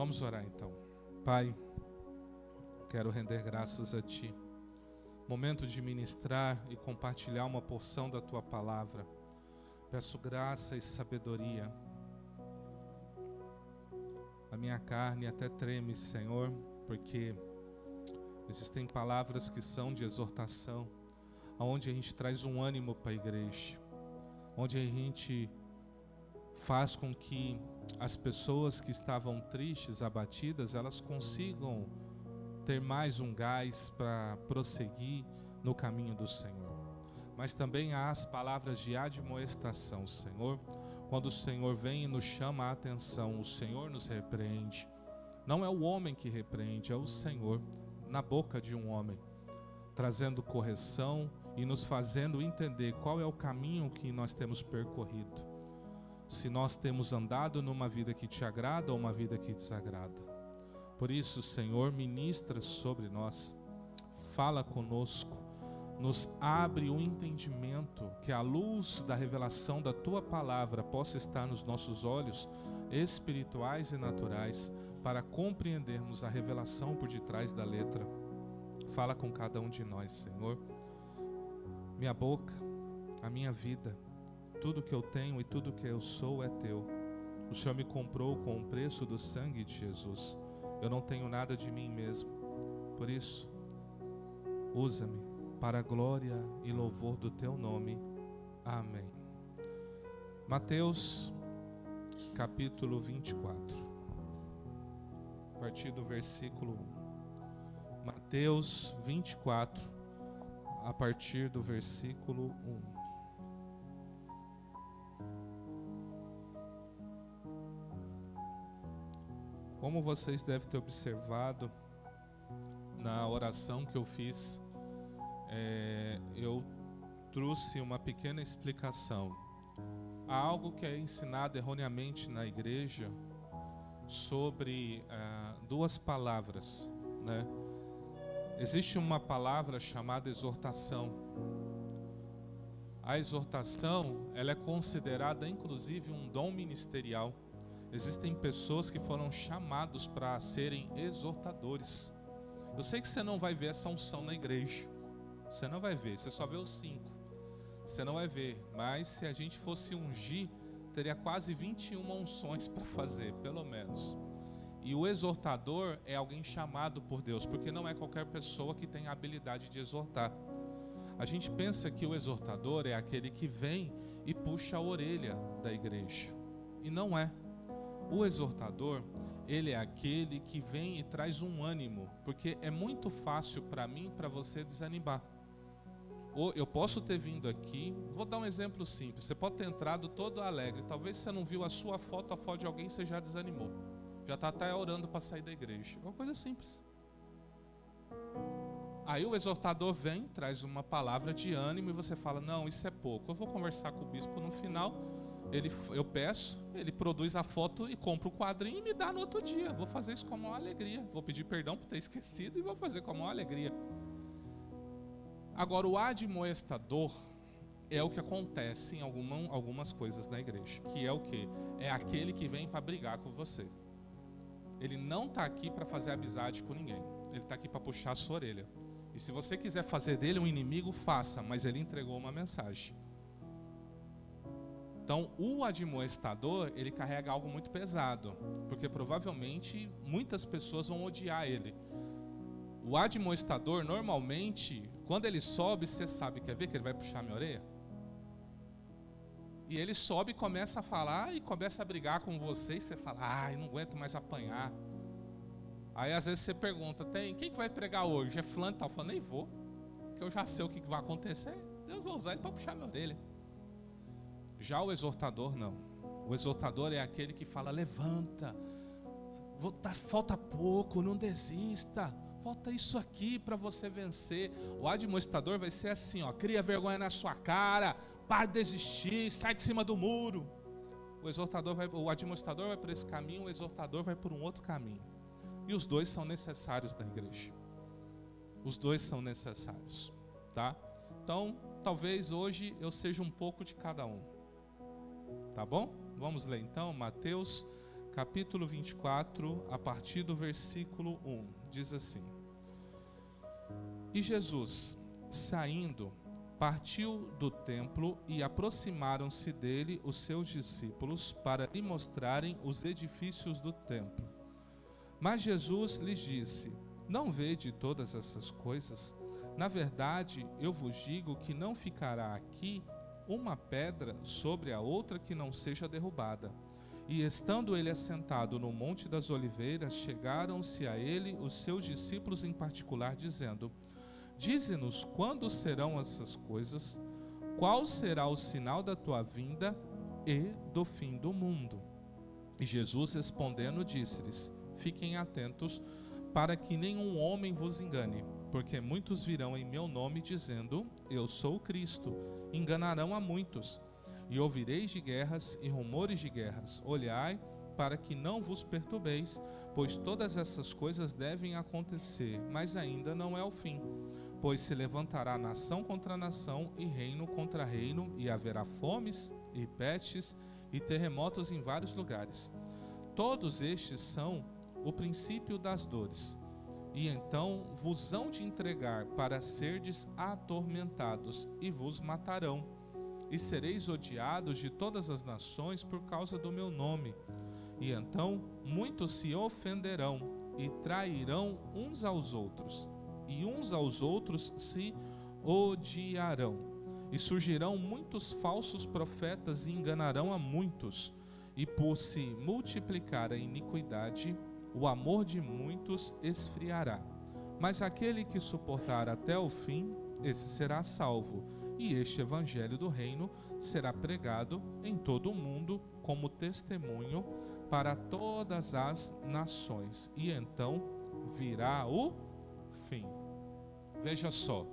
Vamos orar então. Pai, quero render graças a Ti. Momento de ministrar e compartilhar uma porção da Tua palavra. Peço graça e sabedoria. A minha carne até treme, Senhor, porque existem palavras que são de exortação, onde a gente traz um ânimo para a igreja, onde a gente faz com que as pessoas que estavam tristes, abatidas, elas consigam ter mais um gás para prosseguir no caminho do Senhor. Mas também há as palavras de admoestação, Senhor. Quando o Senhor vem e nos chama a atenção, o Senhor nos repreende. Não é o homem que repreende, é o Senhor, na boca de um homem, trazendo correção e nos fazendo entender qual é o caminho que nós temos percorrido. Se nós temos andado numa vida que te agrada ou uma vida que desagrada. Por isso, Senhor, ministra sobre nós, fala conosco, nos abre o entendimento, que a luz da revelação da Tua palavra possa estar nos nossos olhos espirituais e naturais, para compreendermos a revelação por detrás da letra. Fala com cada um de nós, Senhor. Minha boca, a minha vida, tudo que eu tenho e tudo que eu sou é Teu. O Senhor me comprou com o preço do sangue de Jesus. Eu não tenho nada de mim mesmo. Por isso, usa-me para a glória e louvor do Teu nome. Amém. Mateus, capítulo 24. A partir do versículo 1. Mateus 24, a partir do versículo 1. Como vocês devem ter observado na oração que eu fiz, eu trouxe uma pequena explicação. Há algo que é ensinado erroneamente na igreja sobre duas palavras, né? Existe uma palavra chamada exortação. A exortação, ela é considerada inclusive um dom ministerial. Existem pessoas que foram chamados para serem exortadores. Eu sei que você não vai ver essa unção na igreja. Você não vai ver, você só vê os 5. Você não vai ver, mas se a gente fosse ungir, teria quase 21 unções para fazer, pelo menos. E o exortador é alguém chamado por Deus, porque não é qualquer pessoa que tem a habilidade de exortar. A gente pensa que o exortador é aquele que vem e puxa a orelha da igreja. E não é. O exortador, ele é aquele que vem e traz um ânimo, porque é muito fácil para mim e para você desanimar. Ou eu posso ter vindo aqui, vou dar um exemplo simples, você pode ter entrado todo alegre, talvez você não viu a sua foto, a foto de alguém, você já desanimou. Já está até orando para sair da igreja. É uma coisa simples. Aí o exortador vem, traz uma palavra de ânimo e você fala, não, isso é pouco. Eu vou conversar com o bispo no final, eu peço, ele produz a foto e compra o quadrinho e me dá no outro dia. Vou fazer isso com a maior alegria. Vou pedir perdão por ter esquecido e vou fazer com a maior alegria. Agora, o admoestador é o que acontece em algumas coisas na igreja. Que é o quê? É aquele que vem para brigar com você. Ele não está aqui para fazer amizade com ninguém. Ele está aqui para puxar a sua orelha. E se você quiser fazer dele um inimigo, faça. Mas ele entregou uma mensagem. Então, o admoestador, ele carrega algo muito pesado. Porque provavelmente muitas pessoas vão odiar ele. O admoestador, normalmente, quando ele sobe, você sabe, quer ver que ele vai puxar minha orelha? E ele sobe e começa a falar e começa a brigar com você. E você fala, ai, não aguento mais apanhar. Aí às vezes você pergunta, quem que vai pregar hoje? É fulano e tal? Eu falo, nem vou, porque eu já sei o que vai acontecer. Eu vou usar ele para puxar minha orelha. Já o exortador não. O exortador é aquele que fala, levanta, falta pouco, não desista. Falta isso aqui para você vencer. O admoestador vai ser assim, ó, cria vergonha na sua cara, para de desistir, sai de cima do muro. O admoestador vai por esse caminho, o exortador vai por um outro caminho. E os dois são necessários na igreja. Os dois são necessários, tá? Então, talvez hoje eu seja um pouco de cada um. Tá bom? Vamos ler então Mateus capítulo 24, a partir do versículo 1, diz assim: E Jesus, saindo, partiu do templo e aproximaram-se dele os seus discípulos para lhe mostrarem os edifícios do templo. Mas Jesus lhes disse: Não vede todas essas coisas? Na verdade, eu vos digo que não ficará aqui uma pedra sobre a outra que não seja derrubada. E estando ele assentado no Monte das Oliveiras, chegaram-se a ele os seus discípulos em particular, dizendo: Dize-nos quando serão essas coisas, qual será o sinal da tua vinda e do fim do mundo? E Jesus respondendo disse-lhes: Fiquem atentos para que nenhum homem vos engane, porque muitos virão em meu nome dizendo: Eu sou o Cristo, enganarão a muitos. E ouvireis de guerras e rumores de guerras. Olhai para que não vos perturbeis, pois todas essas coisas devem acontecer, mas ainda não é o fim. Pois se levantará nação contra nação e reino contra reino, e haverá fomes e pestes e terremotos em vários lugares. Todos estes são o princípio das dores. E então vos hão de entregar para serdes atormentados, e vos matarão. E sereis odiados de todas as nações por causa do meu nome. E então muitos se ofenderão e trairão uns aos outros, e uns aos outros se odiarão. E surgirão muitos falsos profetas e enganarão a muitos. E por se multiplicar a iniquidade, o amor de muitos esfriará. Mas aquele que suportar até o fim, esse será salvo. E este evangelho do reino será pregado em todo o mundo como testemunho para todas as nações. E então virá o fim. Veja só,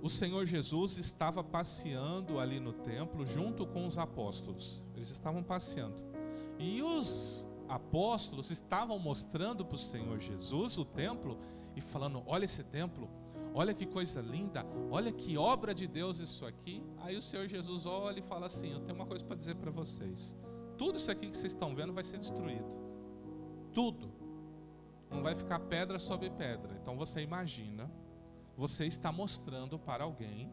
o Senhor Jesus estava passeando ali no templo junto com os apóstolos. Eles estavam passeando. E os apóstolos estavam mostrando para o Senhor Jesus o templo e falando: olha esse templo, olha que coisa linda, olha que obra de Deus isso aqui. Aí o Senhor Jesus olha e fala assim: eu tenho uma coisa para dizer para vocês. Tudo isso aqui que vocês estão vendo vai ser destruído. Tudo. Não vai ficar pedra sobre pedra. Então você imagina, você está mostrando para alguém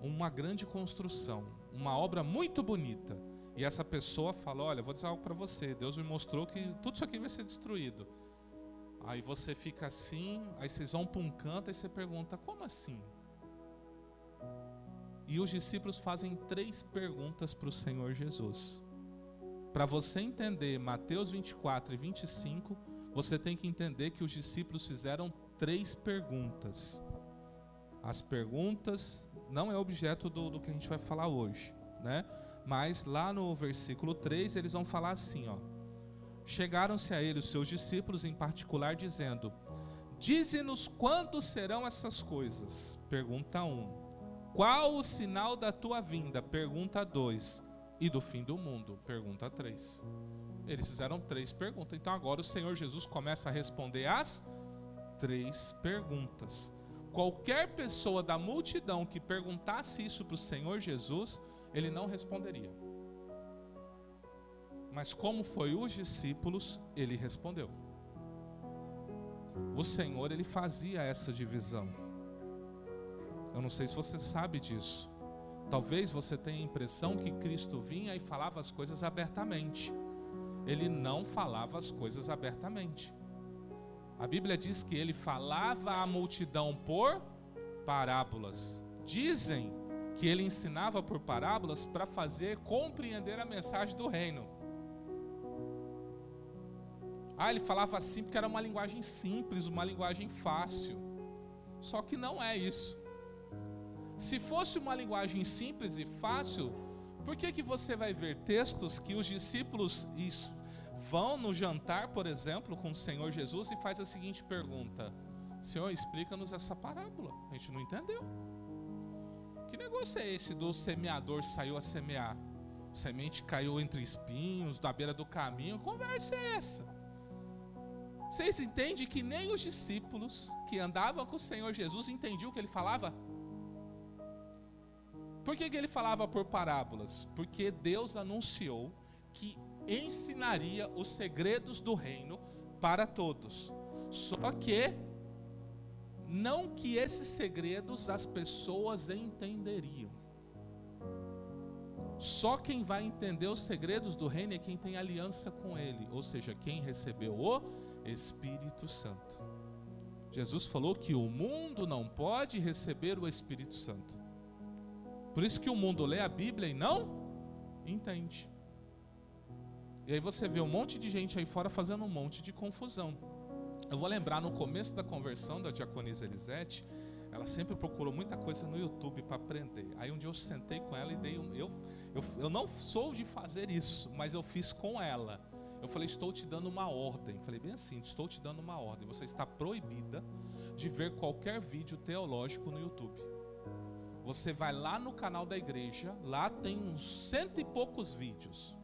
uma grande construção, uma obra muito bonita. E essa pessoa fala: olha, vou dizer algo para você, Deus me mostrou que tudo isso aqui vai ser destruído. Aí você fica assim, aí vocês vão para um canto e você pergunta: como assim? E os discípulos fazem 3 perguntas para o Senhor Jesus. Para você entender Mateus 24 e 25, você tem que entender que os discípulos fizeram 3 perguntas. As perguntas não é objeto do que a gente vai falar hoje, né? Mas lá no versículo 3 eles vão falar assim, ó: chegaram-se a ele os seus discípulos em particular dizendo: dize-nos quando serão essas coisas. Pergunta 1. Qual o sinal da tua vinda? Pergunta 2. E do fim do mundo? Pergunta 3. Eles fizeram 3 perguntas. Então agora o Senhor Jesus começa a responder as 3 perguntas. Qualquer pessoa da multidão que perguntasse isso para o Senhor Jesus, ele não responderia. Mas como foi os discípulos, ele respondeu. O Senhor, ele fazia essa divisão. Eu não sei se você sabe disso. Talvez você tenha a impressão que Cristo vinha e falava as coisas abertamente. Ele não falava as coisas abertamente. A Bíblia diz que ele falava à multidão por parábolas. Dizem que ele ensinava por parábolas para fazer compreender a mensagem do reino. Ele falava assim porque era uma linguagem simples, uma linguagem fácil. Só que não é isso. Se fosse uma linguagem simples e fácil, por que você vai ver textos que os discípulos vão no jantar, por exemplo, com o Senhor Jesus e faz a seguinte pergunta: Senhor, explica-nos essa parábola, a gente não entendeu. Que negócio é esse do semeador saiu a semear? Semente caiu entre espinhos, na beira do caminho, que conversa é essa? Vocês entendem que nem os discípulos que andavam com o Senhor Jesus entendiam o que ele falava? Por que ele falava por parábolas? Porque Deus anunciou que ensinaria os segredos do reino para todos. Só que não que esses segredos as pessoas entenderiam. Só quem vai entender os segredos do reino é quem tem aliança com ele, ou seja, quem recebeu o Espírito Santo. Jesus falou que o mundo não pode receber o Espírito Santo. Por isso que o mundo lê a Bíblia e não entende. E aí você vê um monte de gente aí fora fazendo um monte de confusão. Eu vou lembrar no começo da conversão da diaconisa Elisete, ela sempre procurou muita coisa no YouTube para aprender. Aí um dia eu sentei com ela e dei eu não sou de fazer isso, mas eu fiz com ela. Eu falei, estou te dando uma ordem. Falei bem assim, estou te dando uma ordem. Você está proibida de ver qualquer vídeo teológico no YouTube. Você vai lá no canal da igreja, lá tem uns 100 e poucos vídeos.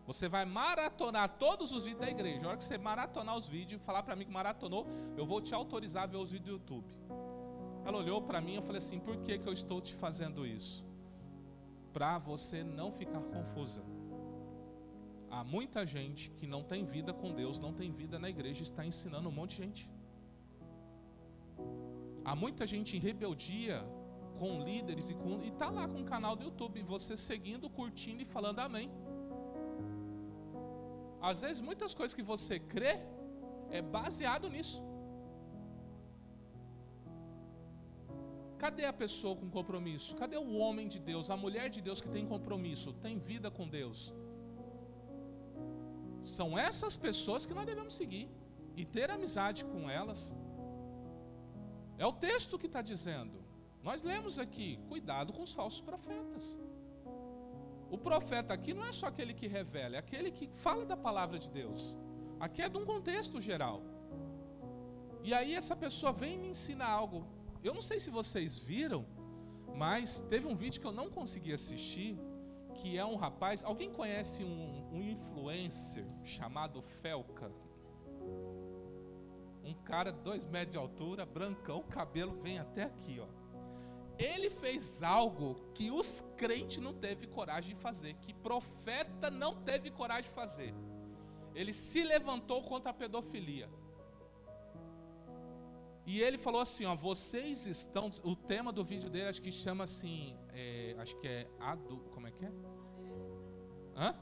Você vai maratonar todos os vídeos da igreja. A hora que você maratonar os vídeos, falar para mim que maratonou, eu vou te autorizar a ver os vídeos do YouTube. Ela olhou para mim e eu falei assim, por que eu estou te fazendo isso? Para você não ficar confusa. Há muita gente que não tem vida com Deus, não tem vida na igreja, está ensinando um monte de gente. Há muita gente em rebeldia com líderes e está lá com um canal do YouTube, você seguindo, curtindo e falando amém. Às vezes muitas coisas que você crê é baseado nisso. Cadê a pessoa com compromisso? Cadê o homem de Deus, a mulher de Deus que tem compromisso, tem vida com Deus? São essas pessoas que nós devemos seguir e ter amizade com elas. É o texto que está dizendo. Nós lemos aqui, cuidado com os falsos profetas. O profeta aqui não é só aquele que revela, é aquele que fala da palavra de Deus. Aqui é de um contexto geral. E aí essa pessoa vem me ensinar algo. Eu não sei se vocês viram, mas teve um vídeo que eu não consegui assistir, que é um rapaz, alguém conhece um influencer chamado Felca? Um cara 2 metros de altura, brancão, cabelo vem até aqui, ó. Ele fez algo que os crentes não teve coragem de fazer, que profeta não teve coragem de fazer. Ele se levantou contra a pedofilia. E ele falou assim, ó, vocês estão... O tema do vídeo dele acho que chama assim, acho que é como é que é? Hã?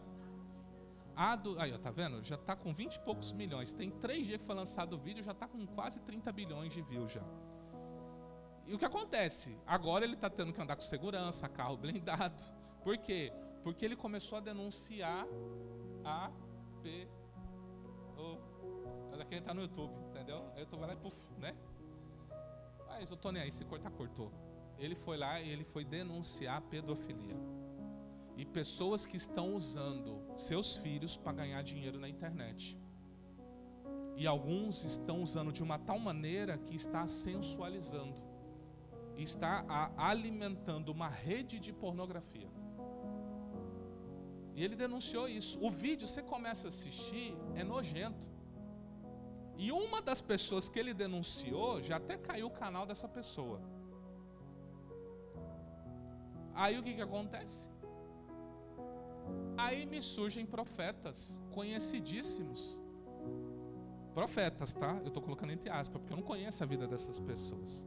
Aí, ó, tá vendo? Já tá com 20 e poucos milhões. Tem 3 dias que foi lançado o vídeo, já tá com quase 30 bilhões de views já. E o que acontece? Agora ele tá tendo que andar com segurança, carro blindado. Por quê? Porque ele começou a denunciar a Olha quem tá no YouTube, entendeu? Aí eu tô lá e puf, né? Mas eu tô nem aí, se cortar, cortou. Ele foi lá e ele foi denunciar a pedofilia. E pessoas que estão usando seus filhos para ganhar dinheiro na internet. E alguns estão usando de uma tal maneira que está sensualizando. E está alimentando uma rede de pornografia. E ele denunciou isso. O vídeo, você começa a assistir, é nojento. E uma das pessoas que ele denunciou, já até caiu o canal dessa pessoa. Aí o que acontece? Aí me surgem profetas conhecidíssimos. Profetas, tá? Eu estou colocando entre aspas, porque eu não conheço a vida dessas pessoas.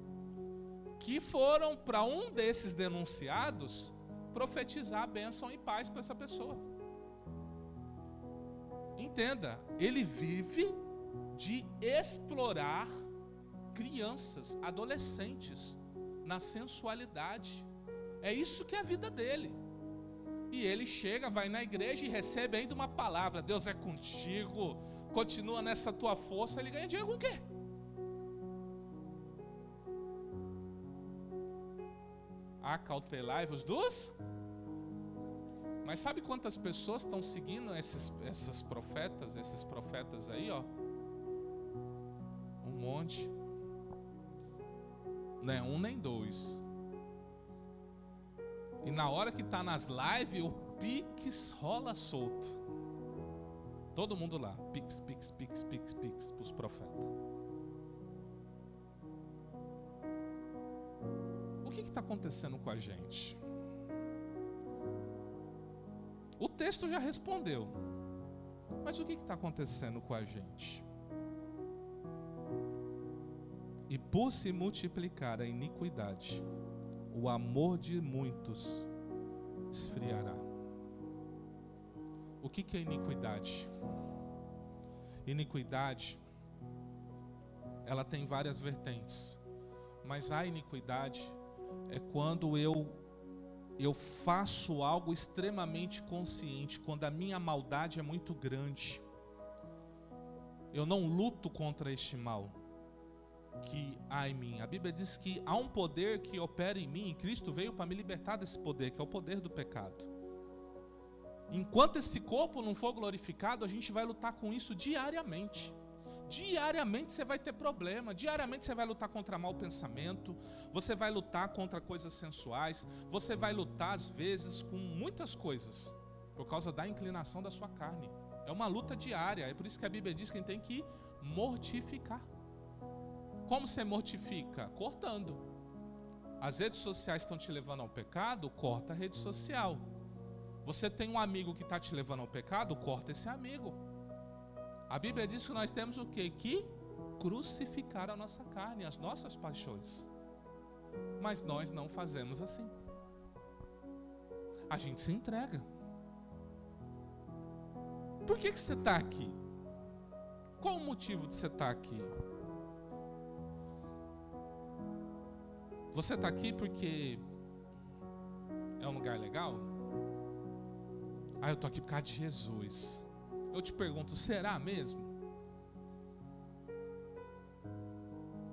Que foram para um desses denunciados profetizar bênção e paz para essa pessoa. Entenda, ele vive de explorar crianças, adolescentes na sensualidade. É isso que é a vida dele. E ele chega, vai na igreja e recebe ainda uma palavra: Deus é contigo, continua nessa tua força. Ele ganha dinheiro com o quê? Acautelai-vos dos... Mas sabe quantas pessoas estão seguindo esses profetas aí, ó? Um monte. Não é um nem dois. E na hora que tá nas lives, o Pix rola solto. Todo mundo lá. Pix pros profetas. O que está acontecendo com a gente? O texto já respondeu. Mas o que está acontecendo com a gente? E por se multiplicar a iniquidade, o amor de muitos esfriará. O que é iniquidade? Iniquidade, ela tem várias vertentes, mas a iniquidade é quando eu faço algo extremamente consciente, quando a minha maldade é muito grande. Eu não luto contra este mal que há em mim. A Bíblia diz que há um poder que opera em mim, e Cristo veio para me libertar desse poder, que é o poder do pecado. Enquanto esse corpo não for glorificado, a gente vai lutar com isso diariamente. Diariamente você vai ter problema, diariamente você vai lutar contra mau pensamento, você vai lutar contra coisas sensuais, você vai lutar às vezes com muitas coisas, por causa da inclinação da sua carne. É uma luta diária, é por isso que a Bíblia diz que a gente tem que mortificar. Como você mortifica? Cortando. As redes sociais estão te levando ao pecado, corta a rede social. Você tem um amigo que está te levando ao pecado, corta esse amigo. A Bíblia diz que nós temos o quê? Que crucificar a nossa carne, as nossas paixões. Mas nós não fazemos assim. A gente se entrega. Por que você está aqui? Qual o motivo de você estar aqui? Você está aqui porque é um lugar legal? Eu estou aqui por causa de Jesus. Eu te pergunto, será mesmo?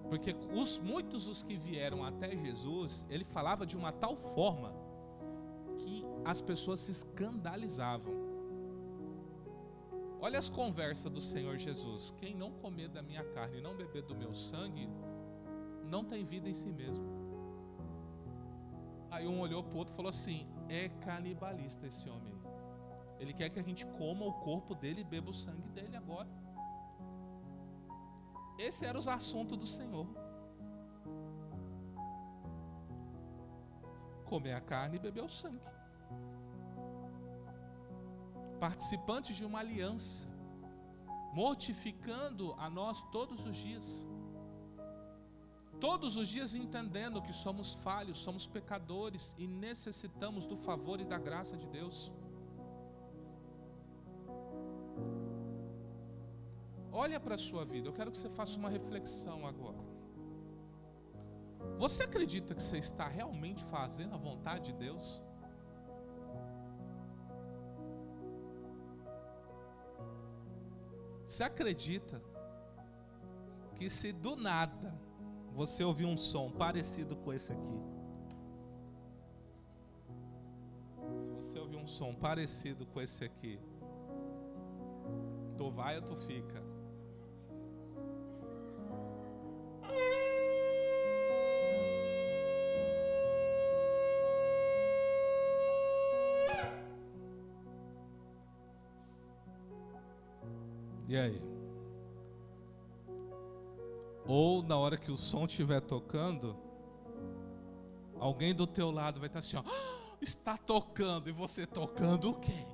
Porque muitos dos que vieram até Jesus, ele falava de uma tal forma que as pessoas se escandalizavam. Olha as conversas do Senhor Jesus. Quem não comer da minha carne e não beber do meu sangue, não tem vida em si mesmo. Aí um olhou para o outro e falou assim: é canibalista esse homem. Ele quer que a gente coma o corpo dele e beba o sangue dele agora. Esse era os assuntos do Senhor. Comer a carne e beber o sangue. Participantes de uma aliança, mortificando a nós todos os dias. Todos os dias entendendo que somos falhos, somos pecadores e necessitamos do favor e da graça de Deus. Olha para a sua vida, eu quero que você faça uma reflexão agora. Você acredita que você está realmente fazendo a vontade de Deus? Você acredita que se do nada você ouvir um som parecido com esse aqui, se você ouvir um som parecido com esse aqui, tu vai ou tu fica? E aí? Ou na hora que o som estiver tocando, alguém do teu lado vai estar assim, ó, está tocando, e você tocando o quê?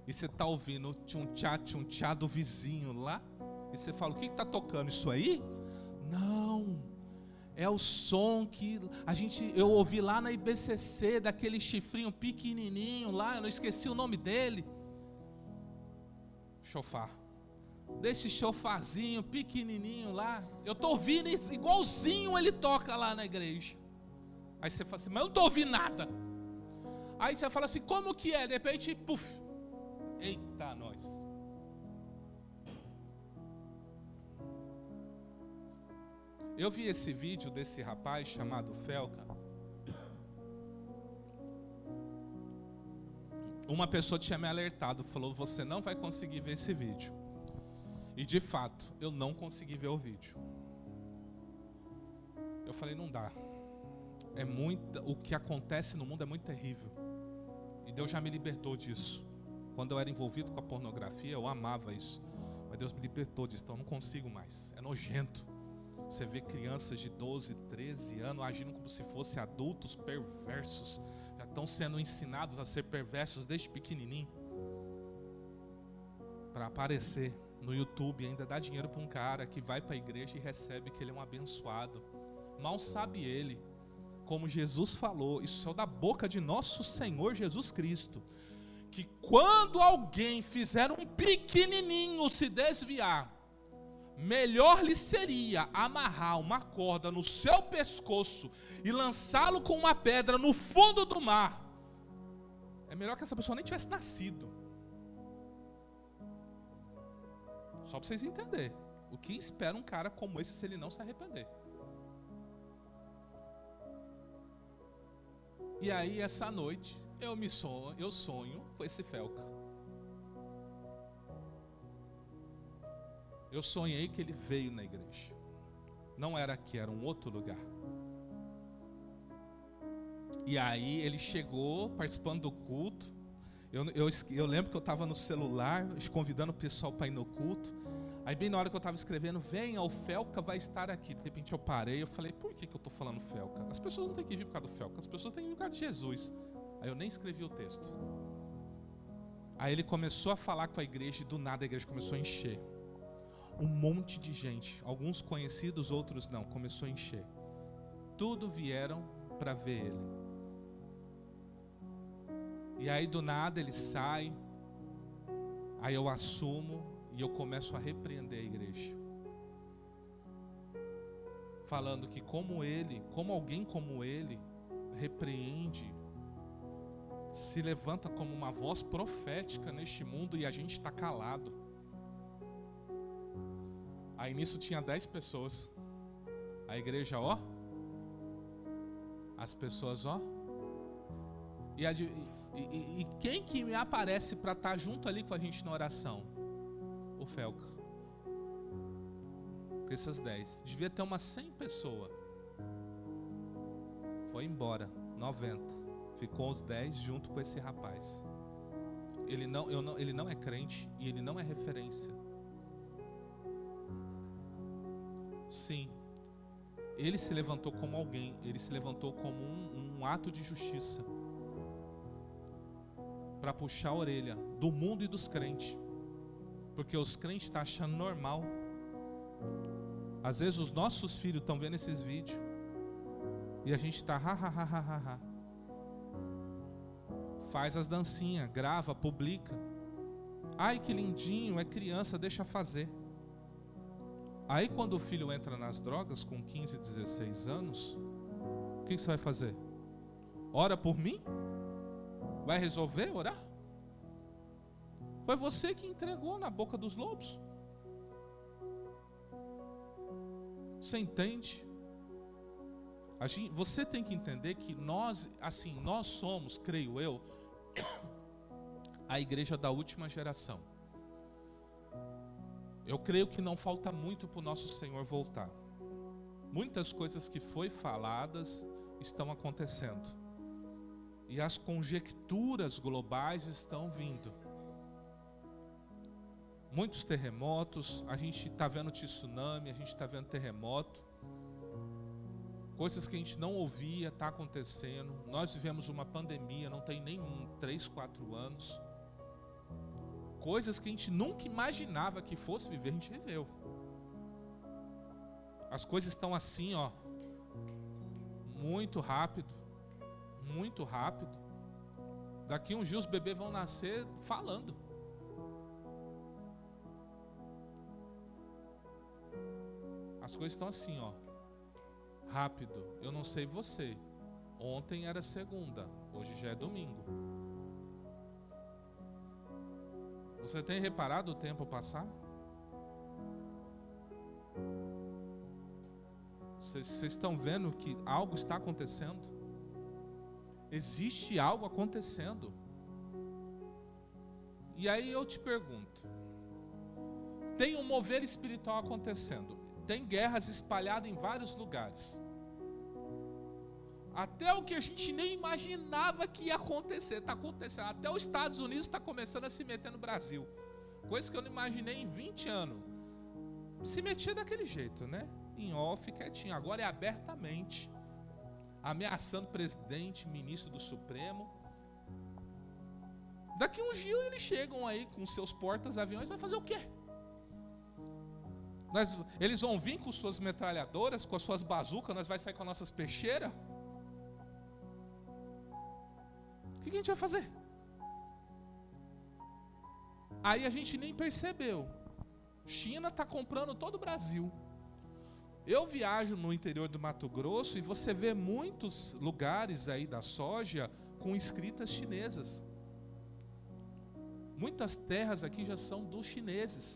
E você está ouvindo o tchum-tchá do vizinho lá, e você fala, o que está tocando? Isso aí? Não, é o som que eu ouvi lá na IBCC, daquele chifrinho pequenininho lá, eu não esqueci o nome dele. Chofar. Desse chofazinho pequenininho lá, eu estou ouvindo isso, igualzinho ele toca lá na igreja. Aí você fala assim, mas eu não estou ouvindo nada. Aí você fala assim, como que é? De repente, puf, eita nós. Eu vi esse vídeo desse rapaz chamado Felca. Uma pessoa tinha me alertado, falou, você não vai conseguir ver esse vídeo. E de fato, eu não consegui ver o vídeo. Eu falei, não dá. O que acontece no mundo é muito terrível. E Deus já me libertou disso. Quando eu era envolvido com a pornografia, eu amava isso. Mas Deus me libertou disso, então eu não consigo mais. É nojento. Você vê crianças de 12, 13 anos agindo como se fossem adultos perversos. Já estão sendo ensinados a ser perversos desde pequenininho. Para aparecer no YouTube, ainda dá dinheiro para um cara que vai para a igreja e recebe que ele é um abençoado. Mal sabe ele, como Jesus falou, isso saiu da boca de nosso Senhor Jesus Cristo, que quando alguém fizer um pequenininho se desviar, melhor lhe seria amarrar uma corda no seu pescoço e lançá-lo com uma pedra no fundo do mar. É melhor que essa pessoa nem tivesse nascido. Só para vocês entenderem o que espera um cara como esse se ele não se arrepender. E aí essa noite eu sonho com esse Felca. Eu sonhei que ele veio na igreja. Não era aqui, era um outro lugar. E aí ele chegou participando do culto. Eu lembro que eu estava no celular convidando o pessoal para ir no culto. Aí bem na hora que eu estava escrevendo, venha, o Felca vai estar aqui. De repente eu parei, eu falei, por que eu estou falando Felca? As pessoas não têm que vir por causa do Felca, as pessoas têm que vir por causa de Jesus. Aí eu nem escrevi o texto. Aí ele começou a falar com a igreja e do nada a igreja começou a encher. Um monte de gente, alguns conhecidos, outros não, começou a encher. Tudo vieram para ver ele. E aí do nada ele sai, aí eu assumo e eu começo a repreender a igreja. Falando que como alguém como ele, repreende, se levanta como uma voz profética neste mundo e a gente está calado. Aí nisso tinha 10 pessoas. A igreja, ó. As pessoas, ó. E quem que me aparece para estar junto ali com a gente na oração? O Felca. Com essas 10. Devia ter umas 100 pessoas. Foi embora, 90. Ficou os 10 junto com esse rapaz. Ele não é crente e ele não é referência. Sim, ele se levantou como alguém, ele se levantou como um ato de justiça para puxar a orelha do mundo e dos crentes, porque os crentes estão achando normal. Às vezes os nossos filhos estão vendo esses vídeos e a gente está faz as dancinhas, grava, publica. Ai que lindinho, é criança, deixa fazer. Aí quando o filho entra nas drogas com 15, 16 anos, o que você vai fazer? Ora por mim? Vai resolver orar? Foi você que entregou na boca dos lobos. Você entende? Você tem que entender que nós somos, creio eu, a igreja da última geração. Eu creio que não falta muito para o nosso Senhor voltar. Muitas coisas que foi faladas estão acontecendo. E as conjecturas globais estão vindo. Muitos terremotos, a gente está vendo tsunami, a gente está vendo terremoto. Coisas que a gente não ouvia, está acontecendo. Nós vivemos uma pandemia, não tem nem 3, 4 anos. Coisas que a gente nunca imaginava que fosse viver, a gente viveu. As coisas estão assim, ó, muito rápido, muito rápido. Daqui uns dias os bebês vão nascer falando. As coisas estão assim, ó, rápido. Eu não sei você. Ontem era segunda, hoje já é domingo. Você tem reparado o tempo passar? Vocês estão vendo que algo está acontecendo? Existe algo acontecendo. E aí eu te pergunto, tem um mover espiritual acontecendo, tem guerras espalhadas em vários lugares. Até o que a gente nem imaginava que ia acontecer, está acontecendo. Até os Estados Unidos está começando a se meter no Brasil. Coisa que eu não imaginei em 20 anos. Se metia daquele jeito, né? Em off, quietinho. Agora é abertamente. Ameaçando presidente, ministro do Supremo. Daqui uns dias eles chegam aí com seus portas-aviões, vai fazer o quê? Eles vão vir com suas metralhadoras, com as suas bazucas, nós vai sair com as nossas peixeiras? O que a gente vai fazer? Aí a gente nem percebeu. China está comprando todo o Brasil. Eu viajo no interior do Mato Grosso e você vê muitos lugares aí da soja com escritas chinesas. Muitas terras aqui já são dos chineses.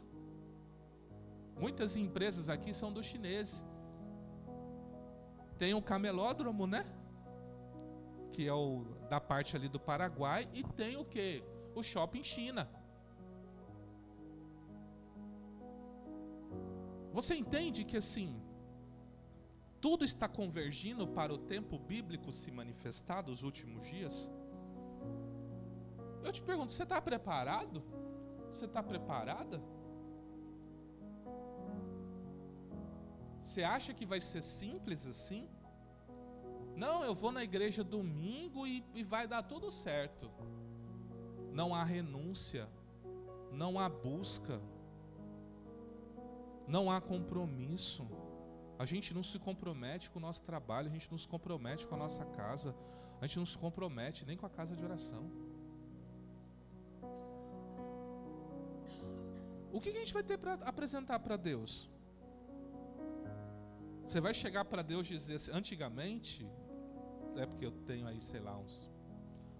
Muitas empresas aqui são dos chineses. Tem o camelódromo, né? Que é o da parte ali do Paraguai. E tem o quê? O Shopping China. Você entende que assim, tudo está convergindo para o tempo bíblico se manifestar dos últimos dias? Eu te pergunto, você está preparado? Você está preparada? Você acha que vai ser simples assim? Não, eu vou na igreja domingo e vai dar tudo certo. Não há renúncia, não há busca, não há compromisso. A gente não se compromete com o nosso trabalho, a gente não se compromete com a nossa casa, a gente não se compromete nem com a casa de oração. O que a gente vai ter para apresentar para Deus? Você vai chegar para Deus e dizer assim, antigamente, é porque eu tenho aí, sei lá, uns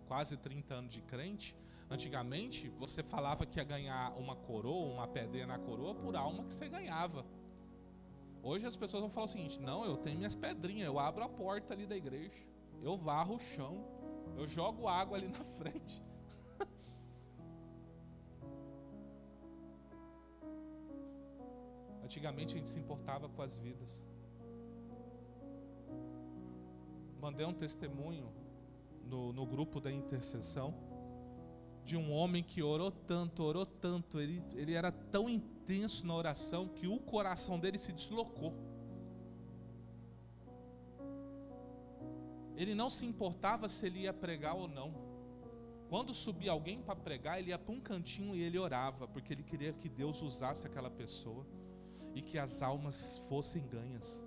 quase 30 anos de crente, antigamente você falava que ia ganhar uma coroa, uma pedrinha na coroa por alma que você ganhava. Hoje as pessoas vão falar o seguinte, não, eu tenho minhas pedrinhas, eu abro a porta ali da igreja, eu varro o chão, eu jogo água ali na frente. Antigamente a gente se importava com as vidas. Mandei um testemunho no grupo da intercessão de um homem que orou tanto, ele era tão intenso na oração que o coração dele se deslocou. Ele não se importava se ele ia pregar ou não. Quando subia alguém para pregar, ele ia para um cantinho e ele orava, porque ele queria que Deus usasse aquela pessoa e que as almas fossem ganhas.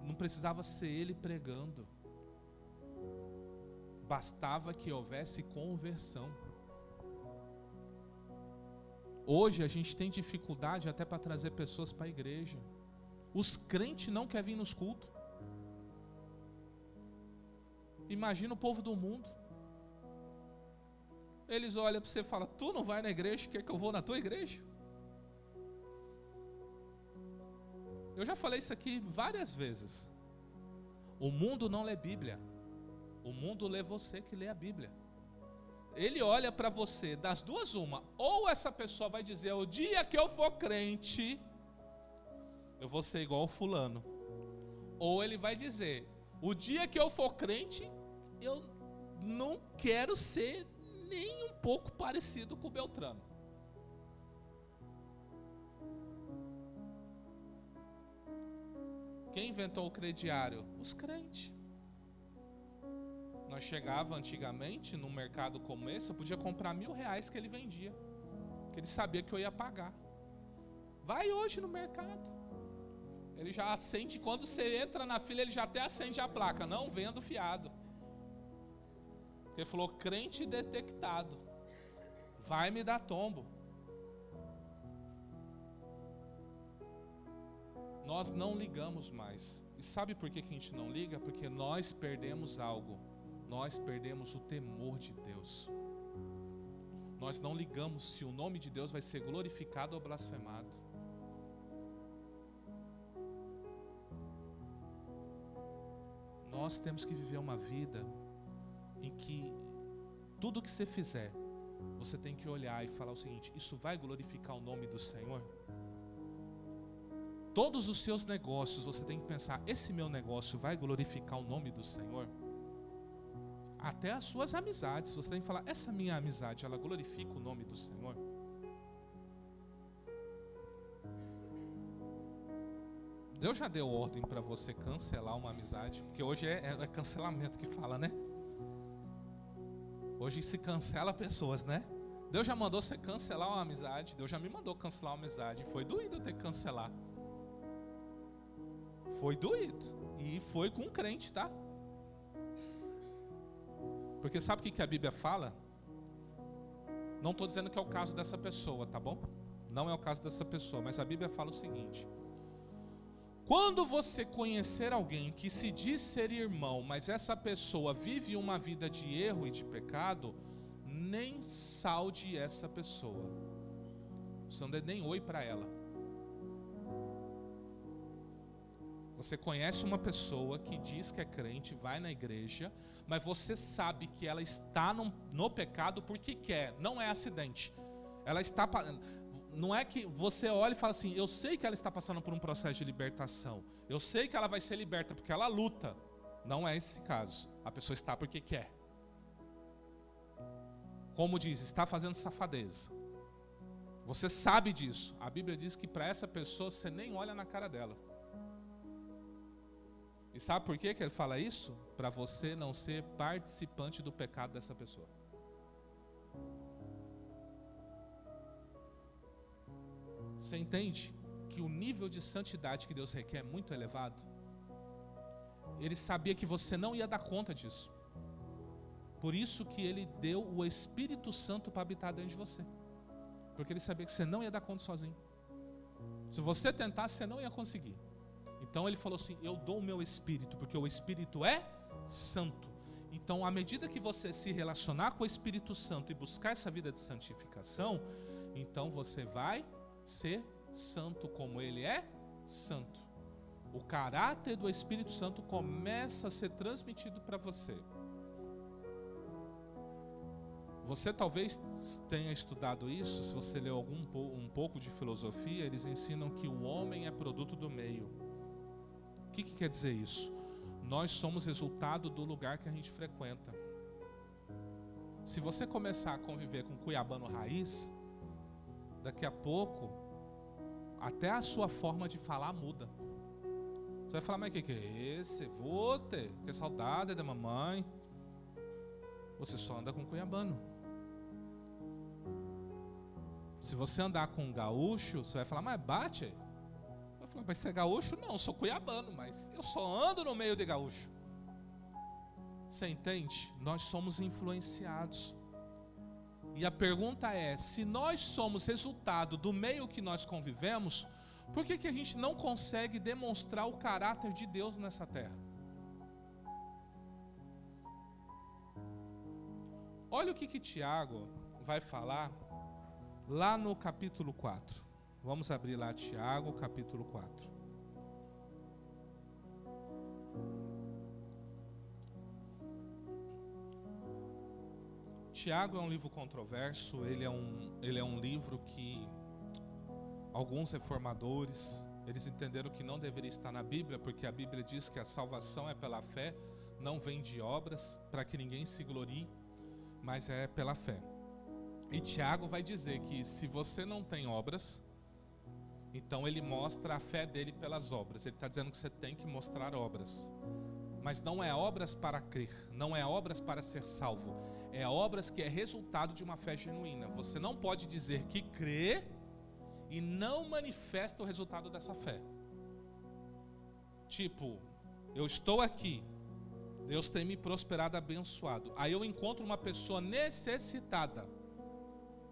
Não precisava ser ele pregando, bastava que houvesse conversão. Hoje a gente tem dificuldade até para trazer pessoas para a igreja. Os crentes não querem vir nos cultos. Imagina o povo do mundo. Eles olham para você e falam, tu não vai na igreja, quer que eu vou na tua igreja? Eu já falei isso aqui várias vezes. O mundo não lê Bíblia. O mundo lê você que lê a Bíblia. Ele olha para você, das duas uma. Ou essa pessoa vai dizer, o dia que eu for crente, eu vou ser igual o fulano. Ou ele vai dizer, o dia que eu for crente, eu não quero ser nem um pouco parecido com o Beltrano. Quem inventou o crediário? Os crentes. Nós chegava antigamente num mercado como esse, eu podia comprar R$1.000 que ele vendia, que ele sabia que eu ia pagar. Vai hoje no mercado, ele já acende, quando você entra na fila, ele já até acende a placa, não vendo fiado. Ele falou, crente detectado, vai me dar tombo. Nós não ligamos mais. E sabe por que a gente não liga? Porque nós perdemos algo. Nós perdemos o temor de Deus. Nós não ligamos se o nome de Deus vai ser glorificado ou blasfemado. Nós temos que viver uma vida em que tudo que você fizer, você tem que olhar e falar o seguinte, isso vai glorificar o nome do Senhor? Todos os seus negócios, você tem que pensar, esse meu negócio vai glorificar o nome do Senhor? Até as suas amizades, você tem que falar, essa minha amizade, ela glorifica o nome do Senhor? Deus já deu ordem para você cancelar uma amizade, porque hoje é cancelamento que fala, né? Hoje se cancela pessoas, né? Deus já mandou você cancelar uma amizade. Deus já me mandou cancelar uma amizade. Foi doído eu ter que cancelar. Foi doído. E foi com um crente, tá? Porque sabe o que a Bíblia fala? Não estou dizendo que é o caso dessa pessoa, tá bom? Não é o caso dessa pessoa, mas a Bíblia fala o seguinte: quando você conhecer alguém que se diz ser irmão, mas essa pessoa vive uma vida de erro e de pecado, nem salde essa pessoa. Você não dê nem oi para ela. Você conhece uma pessoa que diz que é crente, vai na igreja, mas você sabe que ela está no pecado porque quer, não é acidente. Ela está... Não é que você olha e fala assim, eu sei que ela está passando por um processo de libertação. Eu sei que ela vai ser liberta porque ela luta. Não é esse caso. A pessoa está porque quer. Como diz, está fazendo safadeza. Você sabe disso. A Bíblia diz que para essa pessoa você nem olha na cara dela. E sabe por que ele fala isso? Para você não ser participante do pecado dessa pessoa. Você entende que o nível de santidade que Deus requer é muito elevado? Ele sabia que você não ia dar conta disso. Por isso que Ele deu o Espírito Santo para habitar dentro de você. Porque Ele sabia que você não ia dar conta sozinho. Se você tentasse, você não ia conseguir. Então Ele falou assim, eu dou o meu Espírito, porque o Espírito é santo. Então, à medida que você se relacionar com o Espírito Santo e buscar essa vida de santificação, então você vai ser santo como Ele é santo. O caráter do Espírito Santo começa a ser transmitido para você. Você talvez tenha estudado isso. Se você leu um pouco de filosofia, eles ensinam que o homem é produto do meio. O que quer dizer isso? Nós somos resultado do lugar que a gente frequenta. Se você começar a conviver com cuiabano raiz, daqui a pouco, até a sua forma de falar muda. Você vai falar, mas o que é esse? Vou ter, que saudade da mamãe. Você só anda com cuiabano. Se você andar com um gaúcho, você vai falar, mas bate? Eu falo, mas você é gaúcho? Não, eu sou cuiabano, mas eu só ando no meio de gaúcho. Você entende? Nós somos influenciados. E a pergunta é, se nós somos resultado do meio que nós convivemos, por que a gente não consegue demonstrar o caráter de Deus nessa terra? Olha o que Tiago vai falar lá no capítulo 4. Vamos abrir lá Tiago, capítulo 4. Tiago é um livro controverso, ele é um livro que alguns reformadores, eles entenderam que não deveria estar na Bíblia, porque a Bíblia diz que a salvação é pela fé, não vem de obras, para que ninguém se glorie, mas é pela fé. E Tiago vai dizer que se você não tem obras, então ele mostra a fé dele pelas obras. Ele está dizendo que você tem que mostrar obras. Mas não é obras para crer, não é obras para ser salvo. É obras que é resultado de uma fé genuína. Você não pode dizer que crê e não manifesta o resultado dessa fé. Tipo, eu estou aqui, Deus tem me prosperado, abençoado. Aí eu encontro uma pessoa necessitada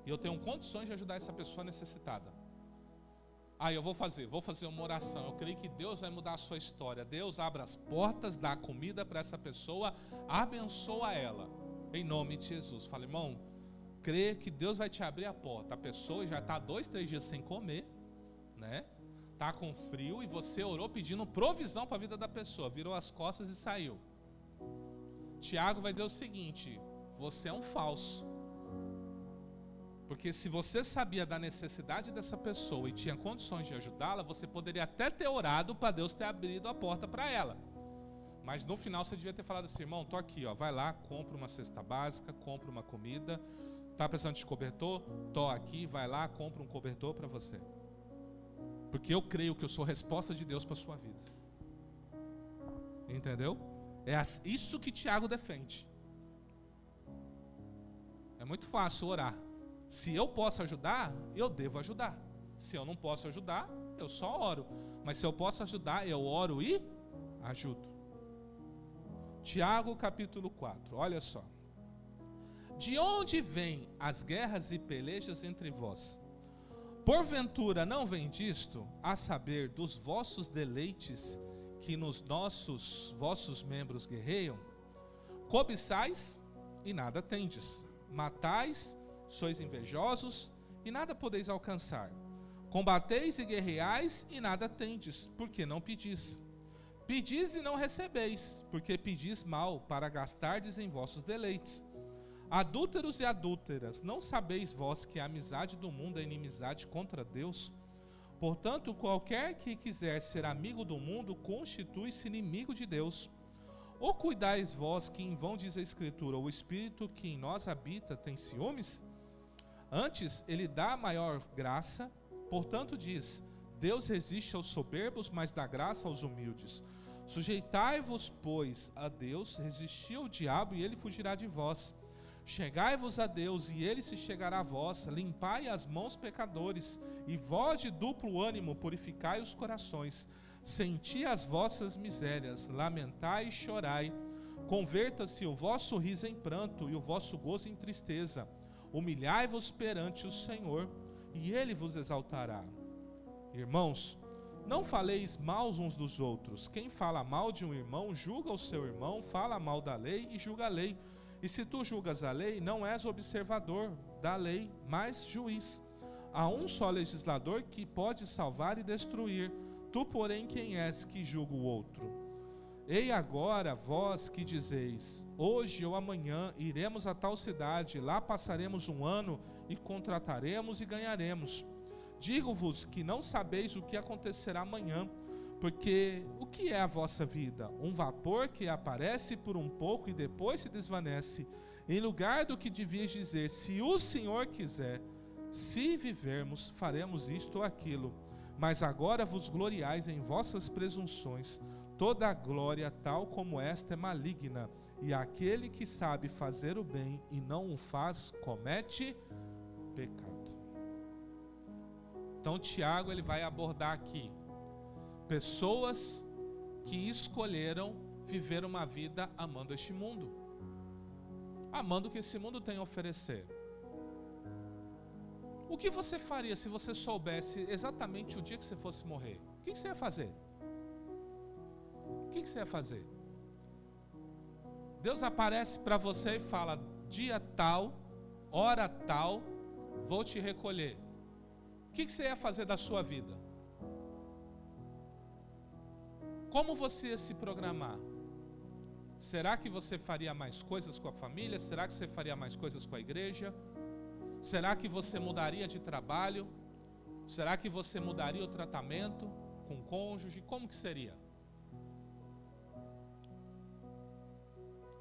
e eu tenho condições de ajudar essa pessoa necessitada. Aí eu vou fazer uma oração. Eu creio que Deus vai mudar a sua história. Deus abre as portas, dá comida para essa pessoa, abençoa ela. Em nome de Jesus. Fala, irmão, crê que Deus vai te abrir a porta. A pessoa já está 2, 3 dias sem comer, né? Está com frio e você orou pedindo provisão para a vida da pessoa. Virou as costas e saiu. Tiago vai dizer o seguinte, você é um falso. Porque se você sabia da necessidade dessa pessoa e tinha condições de ajudá-la, você poderia até ter orado para Deus ter abrido a porta para ela. Mas no final você devia ter falado assim, irmão, tô aqui, ó, vai lá, compra uma cesta básica, compra uma comida, tá precisando de cobertor? Tô aqui, vai lá, compra um cobertor para você. Porque eu creio que eu sou resposta de Deus para sua vida. Entendeu? É isso que Tiago defende. É muito fácil orar. Se eu posso ajudar, eu devo ajudar. Se eu não posso ajudar, eu só oro. Mas se eu posso ajudar, eu oro e ajudo. Tiago capítulo 4, olha só. De onde vêm as guerras e pelejas entre vós? Porventura não vem disto, a saber, dos vossos deleites que nos vossos membros guerreiam? Cobiçais e nada tendes. Matais, sois invejosos e nada podeis alcançar. Combateis e guerreais e nada tendes, porque não pedis. Pedis e não recebeis, porque pedis mal, para gastardes em vossos deleites. Adúlteros e adúlteras, não sabeis vós que a amizade do mundo é inimizade contra Deus? Portanto, qualquer que quiser ser amigo do mundo, constitui-se inimigo de Deus. Ou cuidais vós que em vão diz a Escritura, o Espírito que em nós habita tem ciúmes? Antes, ele dá maior graça. Portanto diz, Deus resiste aos soberbos, mas dá graça aos humildes. Sujeitai-vos, pois, a Deus, resisti ao diabo e ele fugirá de vós. Chegai-vos a Deus e ele se chegará a vós. Limpai as mãos, pecadores, e vós de duplo ânimo purificai os corações. Senti as vossas misérias, lamentai e chorai. Converta-se o vosso riso em pranto e o vosso gozo em tristeza. Humilhai-vos perante o Senhor, e ele vos exaltará. Irmãos, não faleis mal uns dos outros. Quem fala mal de um irmão, julga o seu irmão, fala mal da lei e julga a lei. E se tu julgas a lei, não és observador da lei, mas juiz. Há um só legislador que pode salvar e destruir. Tu, porém, quem és que julga o outro? Ei agora, vós que dizeis, hoje ou amanhã iremos a tal cidade, lá passaremos um ano e contrataremos e ganharemos. Digo-vos que não sabeis o que acontecerá amanhã, porque o que é a vossa vida? Um vapor que aparece por um pouco e depois se desvanece. Em lugar do que devias dizer, se o Senhor quiser, se vivermos, faremos isto ou aquilo. Mas agora vos gloriais em vossas presunções. Toda a glória, tal como esta, é maligna. E aquele que sabe fazer o bem e não o faz, comete pecado. Então Tiago ele vai abordar aqui pessoas que escolheram viver uma vida amando este mundo, amando o que esse mundo tem a oferecer. O que você faria se você soubesse exatamente o dia que você fosse morrer? O que você ia fazer? O que você ia fazer? Deus aparece para você e fala, dia tal, hora tal, vou te recolher. O que você ia fazer da sua vida? Como você ia se programar? Será que você faria mais coisas com a família? Será que você faria mais coisas com a igreja? Será que você mudaria de trabalho? Será que você mudaria o tratamento com o cônjuge? Como que seria?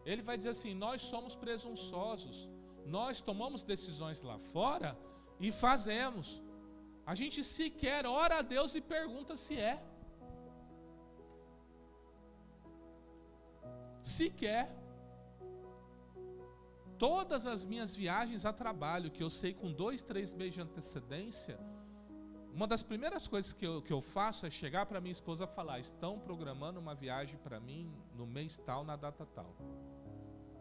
Ele vai dizer assim, nós somos presunçosos, nós tomamos decisões lá fora e fazemos. A gente sequer ora a Deus e pergunta se é. Sequer. Todas as minhas viagens a trabalho, que eu sei com 2, 3 meses de antecedência, uma das primeiras coisas que eu faço é chegar para minha esposa e falar, estão programando uma viagem para mim no mês tal, na data tal,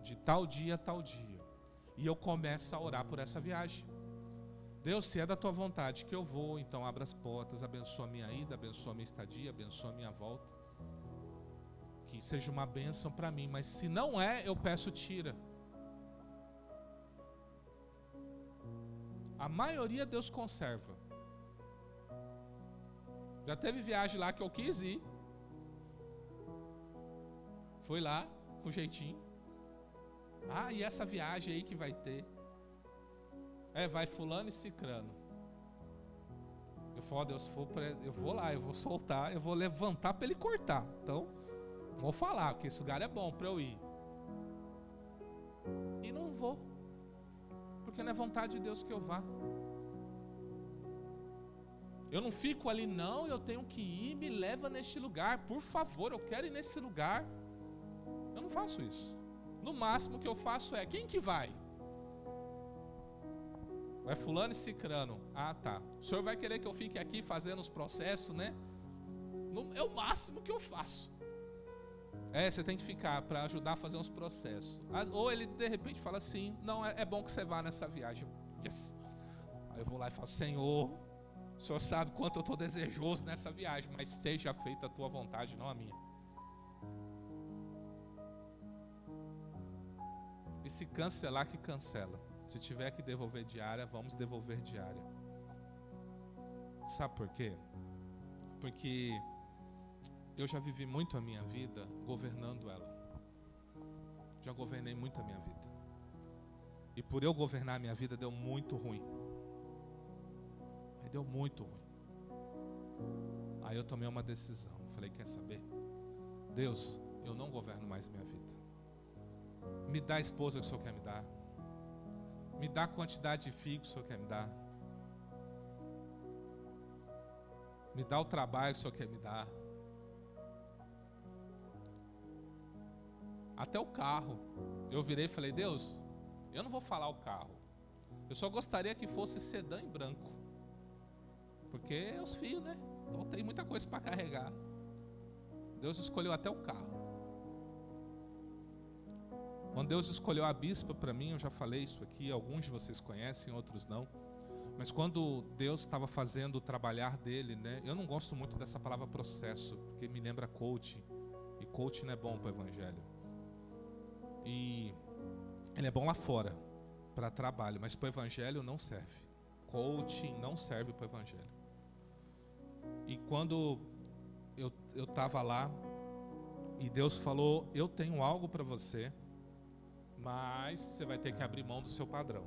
de tal dia a tal dia. E eu começo a orar por essa viagem. Deus, se é da tua vontade que eu vou, então abra as portas, abençoa a minha ida, abençoa a minha estadia, abençoa a minha volta. Que seja uma bênção para mim, mas se não é, eu peço tira. A maioria Deus conserva. Já teve viagem lá que eu quis ir. Fui lá, com jeitinho. Ah, e essa viagem aí que vai ter? Vai fulano e cicrano. Eu falo, Deus, eu vou lá, eu vou soltar, eu vou levantar para ele cortar. Então, vou falar, que esse lugar é bom para eu ir. E não vou. Porque não é vontade de Deus que eu vá. Eu não fico ali, não, eu tenho que ir, me leva neste lugar. Por favor, eu quero ir nesse lugar. Eu não faço isso. No máximo que eu faço é, quem que vai? É fulano e cicrano. Ah, tá. O senhor vai querer que eu fique aqui fazendo os processos, né? É o máximo que eu faço. Você tem que ficar para ajudar a fazer uns processos. Ou ele de repente fala assim: não, é bom que você vá nessa viagem. Yes. Aí eu vou lá e falo: Senhor, o senhor sabe quanto eu estou desejoso nessa viagem, mas seja feita a tua vontade, não a minha. E se cancelar, que cancela. Se tiver que devolver diária, vamos devolver diária. Sabe por quê? Porque eu já vivi muito a minha vida governando ela. Já governei muito a minha vida. E por eu governar a minha vida, deu muito ruim. Deu muito ruim. Aí eu tomei uma decisão. Falei: quer saber? Deus, eu não governo mais minha vida. Me dá a esposa que o Senhor quer me dar. Me dá a quantidade de filhos que o Senhor quer me dar. Me dá o trabalho que o Senhor quer me dar. Até o carro. Eu virei e falei: Deus, eu não vou falar o carro. Eu só gostaria que fosse sedã em branco. Porque é os filhos, né? Então tem muita coisa para carregar. Deus escolheu até o carro. Quando Deus escolheu a bispa para mim, eu já falei isso aqui, alguns de vocês conhecem, outros não. Mas quando Deus estava fazendo o trabalhar dele, né? Eu não gosto muito dessa palavra processo, porque me lembra coaching. E coaching não é bom para o evangelho. E ele é bom lá fora, para trabalho, mas para o evangelho não serve. Coaching não serve para o evangelho. E quando eu estava lá, e Deus falou: eu tenho algo para você, mas você vai ter que abrir mão do seu padrão.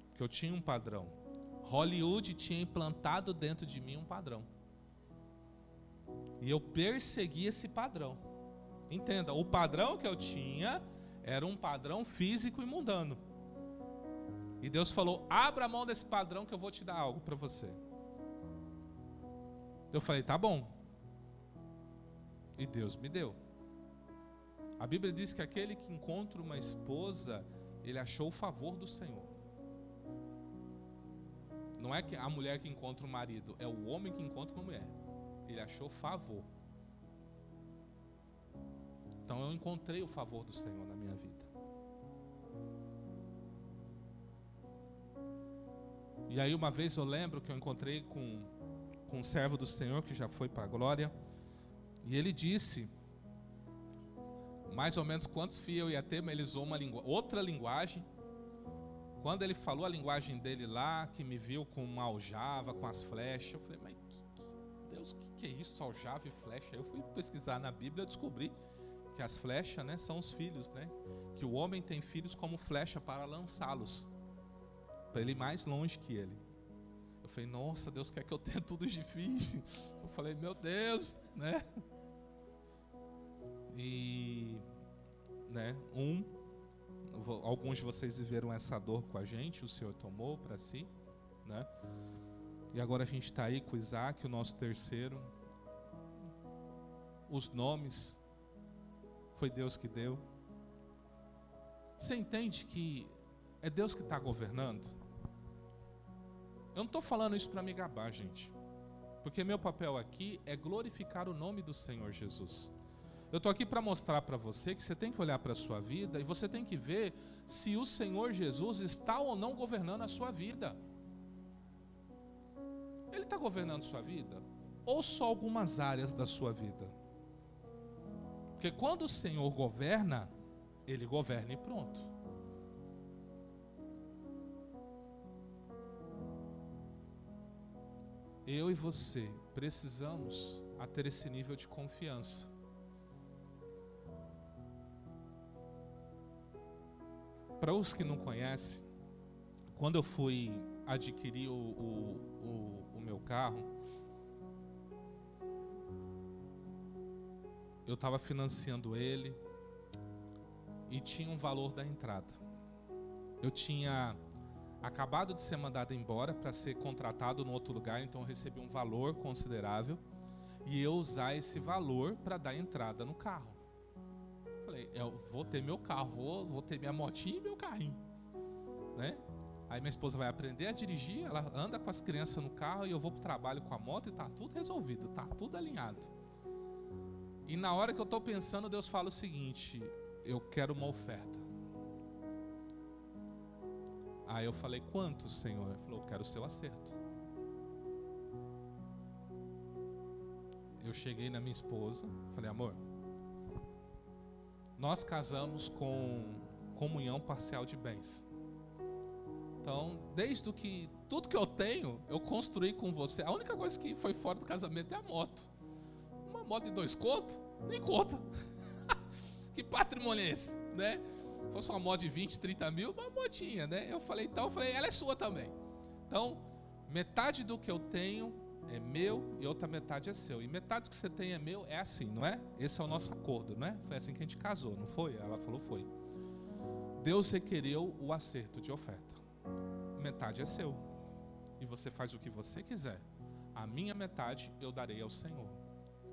Porque eu tinha um padrão. Hollywood tinha implantado dentro de mim um padrão. E eu persegui esse padrão. Entenda, o padrão que eu tinha era um padrão físico e mundano. E Deus falou: abra a mão desse padrão que eu vou te dar algo para você. Eu falei: tá bom. E Deus me deu. A Bíblia diz que aquele que encontra uma esposa, ele achou o favor do Senhor. Não é que a mulher que encontra um marido, é o homem que encontra uma mulher. Ele achou favor. Então eu encontrei o favor do Senhor na minha vida. E aí uma vez eu lembro que eu encontrei com um servo do Senhor que já foi para a glória. E ele disse mais ou menos quantos filhos eu ia ter, mas ele usou outra linguagem. Quando ele falou a linguagem dele lá, que me viu com uma aljava, com as flechas, eu falei: mas Deus, o que é isso, aljava e flecha? Eu fui pesquisar na Bíblia e descobri que as flechas, né, são os filhos, né? Que o homem tem filhos como flecha para lançá-los, para ele ir mais longe que ele. Eu falei: nossa, Deus quer que eu tenha tudo difícil. Eu falei: meu Deus, né? E, né, alguns de vocês viveram essa dor com a gente, o Senhor tomou para si, né? E agora a gente está aí com o Isaac, o nosso terceiro. Os nomes foi Deus que deu. Você entende que é Deus que está governando? Eu não estou falando isso para me gabar, gente, porque meu papel aqui é glorificar o nome do Senhor Jesus. Eu estou aqui para mostrar para você que você tem que olhar para a sua vida e você tem que ver se o Senhor Jesus está ou não governando a sua vida. Ele está governando a sua vida? Ou só algumas áreas da sua vida? Porque quando o Senhor governa, Ele governa e pronto. Eu e você precisamos ter esse nível de confiança. Para os que não conhecem, quando eu fui adquirir o meu carro, eu estava financiando ele e tinha um valor da entrada. Eu tinha acabado de ser mandado embora para ser contratado em outro lugar, então eu recebi um valor considerável e eu usar esse valor para dar entrada no carro. Falei: eu vou ter meu carro, vou ter minha motinha e meu carrinho, né? Aí minha esposa vai aprender a dirigir, ela anda com as crianças no carro e eu vou pro trabalho com a moto e tá tudo resolvido, tá tudo alinhado. E na hora que eu tô pensando, Deus fala o seguinte: eu quero uma oferta. Aí eu falei: quanto, Senhor? Ele falou: eu quero o seu acerto. Eu cheguei na minha esposa, falei: amor, nós casamos com comunhão parcial de bens. Então, desde que tudo que eu tenho, eu construí com você. A única coisa que foi fora do casamento é a moto. Uma moto de 2 contos, nem conta. Que patrimônio é esse, né? Se fosse uma moto de 20, 30 mil, uma motinha, né? Eu falei, ela é sua também. Então, metade do que eu tenho é meu e outra metade é seu. E metade do que você tem é meu, é assim, não é? Esse é o nosso acordo, não é? Foi assim que a gente casou, não foi? Ela falou: foi. Deus requereu o acerto de oferta. Metade é seu. E você faz o que você quiser. A minha metade eu darei ao Senhor.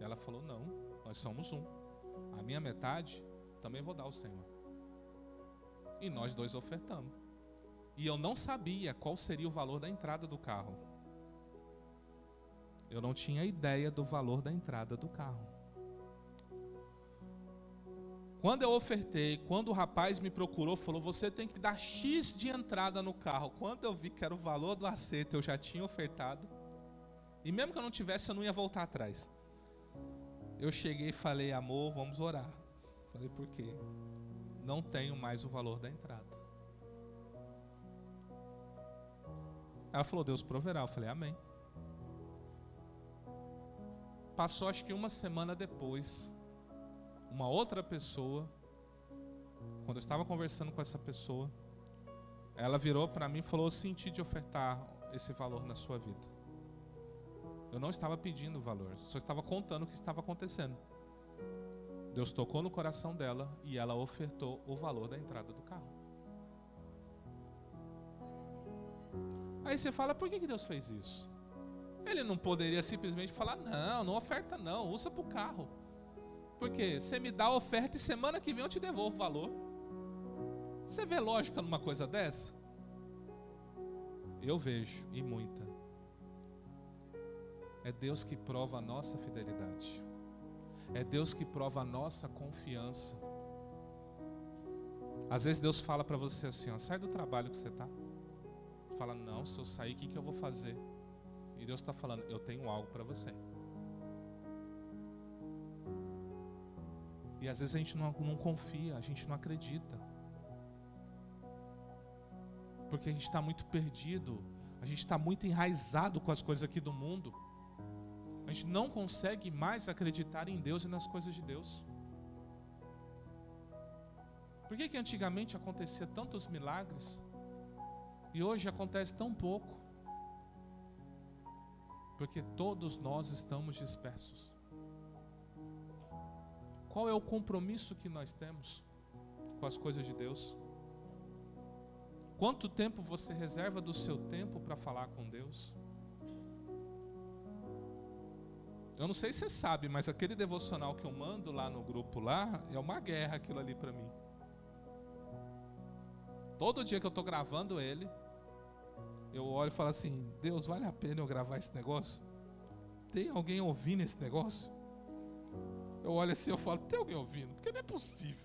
Ela falou: não, nós somos um. A minha metade também vou dar ao Senhor. E nós dois ofertamos. E eu não sabia qual seria o valor da entrada do carro. Eu não tinha ideia do valor da entrada do carro. Quando eu ofertei, quando o rapaz me procurou, falou: você tem que dar X de entrada no carro. Quando eu vi que era o valor do acerto, eu já tinha ofertado. E mesmo que eu não tivesse, eu não ia voltar atrás. Eu cheguei e falei: amor, vamos orar. Falei: por quê? Não tenho mais o valor da entrada. Ela falou: Deus proverá. Eu falei: amém. Passou acho que uma semana depois, uma outra pessoa, quando eu estava conversando com essa pessoa, ela virou para mim e falou: eu senti de ofertar esse valor na sua vida. Eu não estava pedindo o valor, só estava contando o que estava acontecendo. Deus tocou no coração dela e ela ofertou o valor da entrada do carro. Aí você fala: por que Deus fez isso? Ele não poderia simplesmente falar: não oferta não, usa para o carro. Porque você me dá a oferta e semana que vem eu te devolvo o valor. Você vê lógica numa coisa dessa? Eu vejo, e muita. É Deus que prova a nossa fidelidade. É Deus que prova a nossa confiança. Às vezes Deus fala para você assim: ó, sai do trabalho que você está. Fala: não, se eu sair, o que eu vou fazer? E Deus está falando: eu tenho algo para você. E às vezes a gente não confia, a gente não acredita. Porque a gente está muito perdido, a gente está muito enraizado com as coisas aqui do mundo. A gente não consegue mais acreditar em Deus e nas coisas de Deus. Por que antigamente acontecia tantos milagres e hoje acontece tão pouco? Porque todos nós estamos dispersos. Qual é o compromisso que nós temos com as coisas de Deus? Quanto tempo você reserva do seu tempo para falar com Deus? Eu não sei se você sabe, mas aquele devocional que eu mando lá no grupo lá, é uma guerra aquilo ali para mim. Todo dia que eu estou gravando ele, eu olho e falo assim: Deus, vale a pena eu gravar esse negócio? Tem alguém ouvindo esse negócio? Eu olho assim e falo: tem alguém ouvindo? Porque não é possível.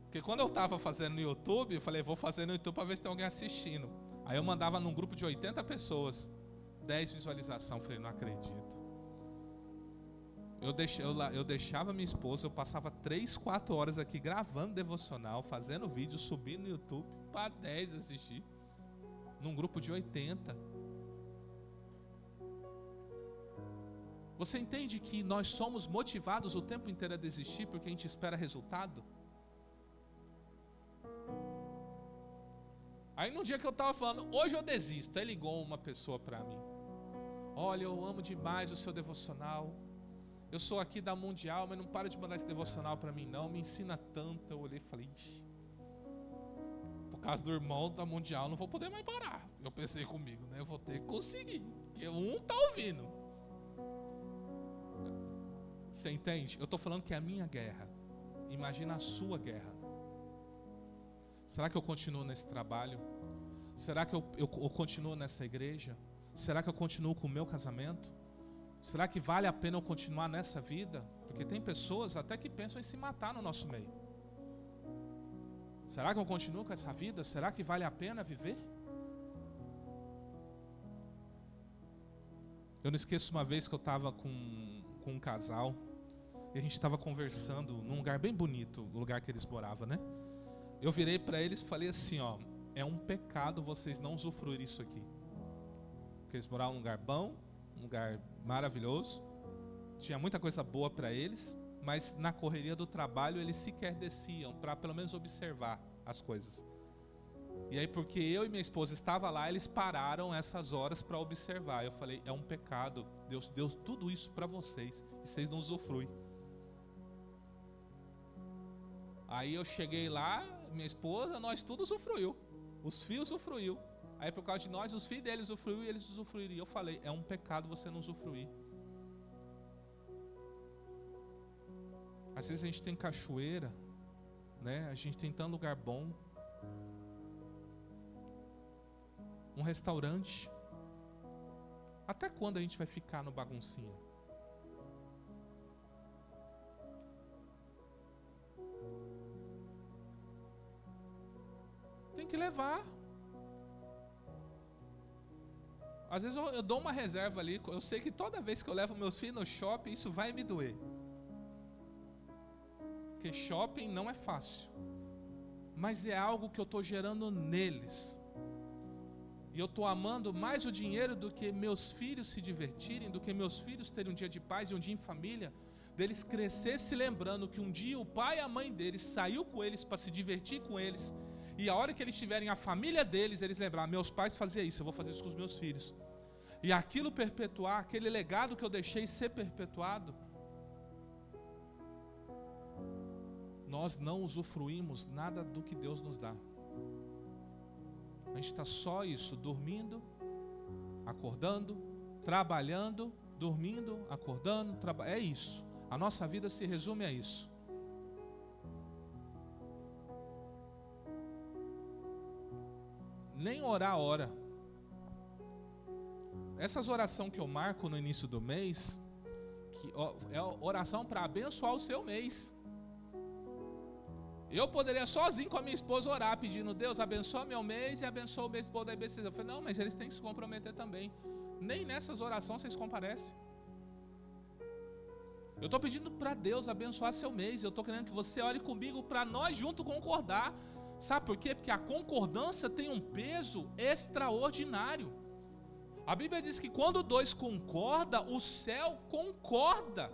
Porque quando eu estava fazendo no YouTube, eu falei: vou fazer no YouTube para ver se tem alguém assistindo. Aí eu mandava num grupo de 80 pessoas, 10 visualizações. Falei: não acredito. Eu deixava minha esposa, eu passava 3, 4 horas aqui gravando devocional, fazendo vídeo, subindo no YouTube para 10 assistir. Num grupo de 80. Você entende que nós somos motivados o tempo inteiro a desistir porque a gente espera resultado? Aí no dia que eu estava falando: hoje eu desisto, aí ligou uma pessoa para mim: olha, eu amo demais o seu devocional. Eu sou aqui da Mundial, mas não para de mandar esse devocional para mim não, me ensina tanto. Eu olhei e falei: ixi, por causa do irmão da Mundial não vou poder mais parar. Eu pensei comigo, né? Eu vou ter que conseguir, porque um tá ouvindo. Você entende? Eu estou falando que é a minha guerra. Imagina a sua guerra. Será que eu continuo nesse trabalho? Será que eu continuo nessa igreja? Será que eu continuo com o meu casamento? Será que vale a pena eu continuar nessa vida? Porque tem pessoas até que pensam em se matar no nosso meio. Será que eu continuo com essa vida? Será que vale a pena viver? Eu não esqueço uma vez que eu estava com um casal e a gente estava conversando num lugar bem bonito, o lugar que eles moravam, né? Eu virei para eles e falei assim, ó, é um pecado vocês não usufruírem isso aqui. Porque eles moravam num lugar bom, um lugar maravilhoso, tinha muita coisa boa para eles, mas na correria do trabalho eles sequer desciam para pelo menos observar as coisas. E aí, porque eu e minha esposa estavam lá, eles pararam essas horas para observar. Eu falei, é um pecado, Deus deu tudo isso para vocês e vocês não usufruem. Aí eu cheguei lá, minha esposa, nós tudo usufruiu, os filhos usufruiu. Aí por causa de nós, os filhos deles usufruiu e eles usufruiriam. Eu falei, é um pecado você não usufruir. Às vezes a gente tem cachoeira, né? A gente tem tanto lugar bom, um restaurante. Até quando a gente vai ficar no baguncinha? Tem que levar. Às vezes eu dou uma reserva ali. Eu sei que toda vez que eu levo meus filhos no shopping, isso vai me doer. Porque shopping não é fácil, mas é algo que eu estou gerando neles. E eu estou amando mais o dinheiro do que meus filhos se divertirem, do que meus filhos terem um dia de paz e um dia em família, deles crescer se lembrando que um dia o pai e a mãe deles saiu com eles para se divertir com eles, e a hora que eles tiverem a família deles, eles lembrarem, meus pais faziam isso, eu vou fazer isso com os meus filhos. E aquilo perpetuar, aquele legado que eu deixei ser perpetuado. Nós não usufruímos nada do que Deus nos dá. A gente está só isso, dormindo, acordando, trabalhando, dormindo, acordando, é isso. A nossa vida se resume a isso. Nem orar ora. Essas orações que eu marco no início do mês, que é oração para abençoar o seu mês. Eu poderia sozinho com a minha esposa orar, pedindo, Deus abençoa meu mês e abençoa o mês do da IBC. Eu falei, não, mas eles têm que se comprometer também. Nem nessas orações vocês comparecem. Eu estou pedindo para Deus abençoar seu mês. Eu estou querendo que você ore comigo para nós juntos concordar. Sabe por quê? Porque a concordância tem um peso extraordinário. A Bíblia diz que quando dois concordam, o céu concorda.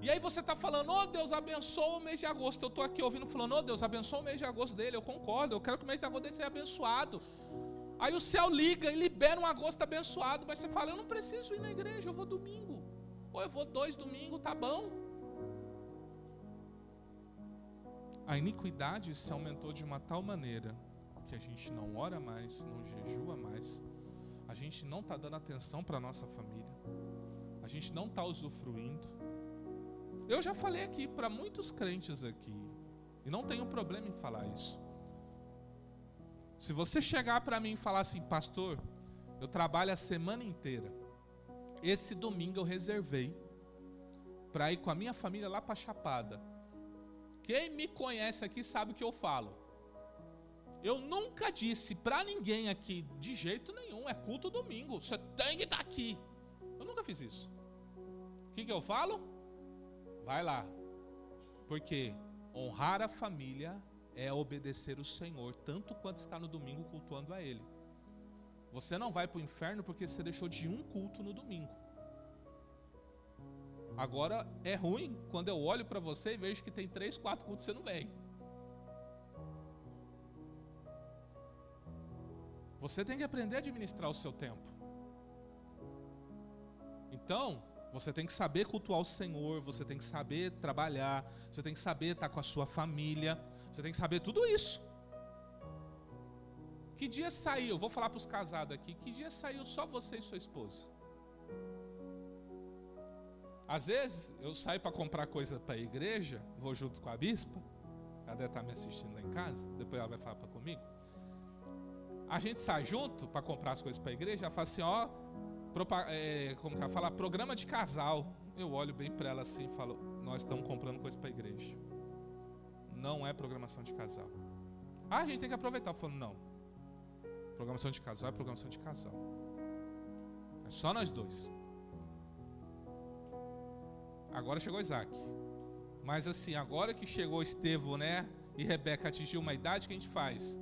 E aí você está falando, oh Deus abençoa o mês de agosto. Eu estou aqui ouvindo falando, oh Deus abençoa o mês de agosto dele. Eu concordo, eu quero que o mês de agosto dele seja abençoado. Aí o céu liga e libera um agosto abençoado. Mas você fala, eu não preciso ir na igreja, eu vou domingo. Ou eu vou 2 domingos, tá bom. A iniquidade se aumentou de uma tal maneira que a gente não ora mais, não jejua mais. A gente não está dando atenção para a nossa família. A gente não está usufruindo. Eu já falei aqui para muitos crentes aqui, e não tenho problema em falar isso. Se você chegar para mim e falar assim, pastor, eu trabalho a semana inteira, esse domingo eu reservei para ir com a minha família lá para Chapada. Quem me conhece aqui sabe o que eu falo. Eu nunca disse para ninguém aqui, de jeito nenhum, é culto domingo, você tem que estar aqui. Eu nunca fiz isso. O que eu falo? Vai lá, porque honrar a família é obedecer o Senhor, tanto quanto está no domingo cultuando a Ele. Você não vai para o inferno porque você deixou de um culto no domingo. Agora é ruim quando eu olho para você e vejo que tem 3, 4 cultos e você não vem. Você tem que aprender a administrar o seu tempo. Então, você tem que saber cultuar o Senhor, você tem que saber trabalhar, você tem que saber estar com a sua família, você tem que saber tudo isso. Que dia saiu, vou falar para os casados aqui, que dia saiu só você e sua esposa? Às vezes, eu saio para comprar coisa para a igreja, vou junto com a bispa, ela deve estar me assistindo lá em casa, depois ela vai falar comigo. A gente sai junto para comprar as coisas para a igreja, ela fala assim, ó, como que ela fala? Programa de casal. Eu olho bem para ela assim e falo, nós estamos comprando coisa para a igreja. Não é programação de casal. Ah, a gente tem que aproveitar. Eu falo, não. Programação de casal é programação de casal. É só nós dois. Agora chegou Isaac. Mas assim, agora que chegou Estevão, né? E Rebeca atingiu uma idade, o que a gente faz?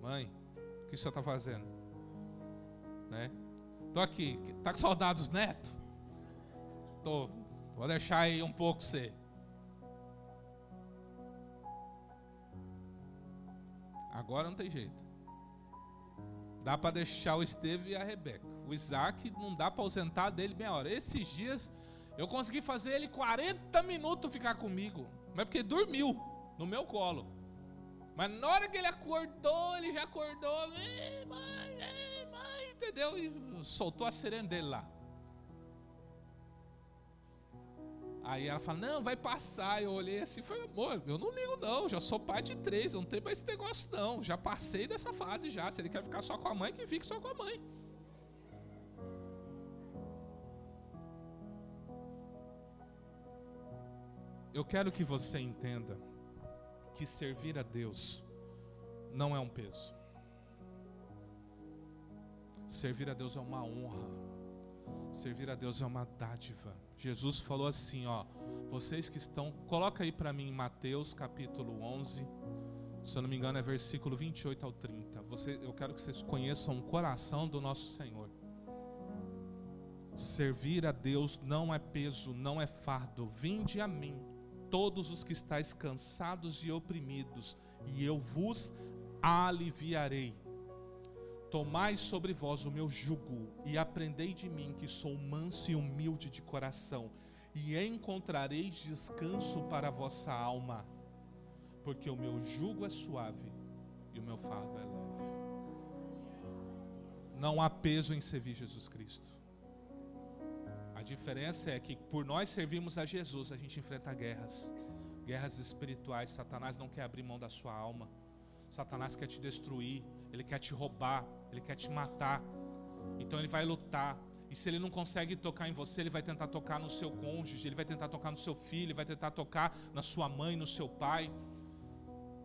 Mãe, o que o senhor está fazendo? Né? Tô aqui, tá com saudade dos netos? Tô, vou deixar aí um pouco você. Agora não tem jeito. Dá para deixar o Estevão e a Rebeca. O Isaac não dá para ausentar dele meia hora. Esses dias eu consegui fazer ele 40 minutos ficar comigo. Mas porque dormiu no meu colo. Mas na hora que ele acordou, ele já acordou. Mãe, entendeu? E soltou a sirene dele lá. Aí ela fala, não, vai passar. Eu olhei assim e falei, amor, eu não ligo não, já sou pai de 3, eu não tenho mais esse negócio não. Já passei dessa fase já, se ele quer ficar só com a mãe, que fique só com a mãe. Eu quero que você entenda que servir a Deus não é um peso. Servir a Deus é uma honra. Servir a Deus é uma dádiva. Jesus falou assim, ó, vocês que estão, coloca aí para mim em Mateus capítulo 11, se eu não me engano é versículo 28 ao 30. Eu quero que vocês conheçam o coração do nosso Senhor. Servir a Deus não é peso, não é fardo. Vinde a mim, todos os que estáis cansados e oprimidos, e eu vos aliviarei. Tomai sobre vós o meu jugo e aprendei de mim, que sou manso e humilde de coração, e encontrareis descanso para a vossa alma, porque o meu jugo é suave e o meu fardo é leve. Não há peso em servir Jesus Cristo. A diferença é que por nós servirmos a Jesus, a gente enfrenta guerras espirituais. Satanás não quer abrir mão da sua alma. Satanás quer te destruir, ele quer te roubar, ele quer te matar. Então ele vai lutar. E se ele não consegue tocar em você, ele vai tentar tocar no seu cônjuge, ele vai tentar tocar no seu filho, ele vai tentar tocar na sua mãe, no seu pai.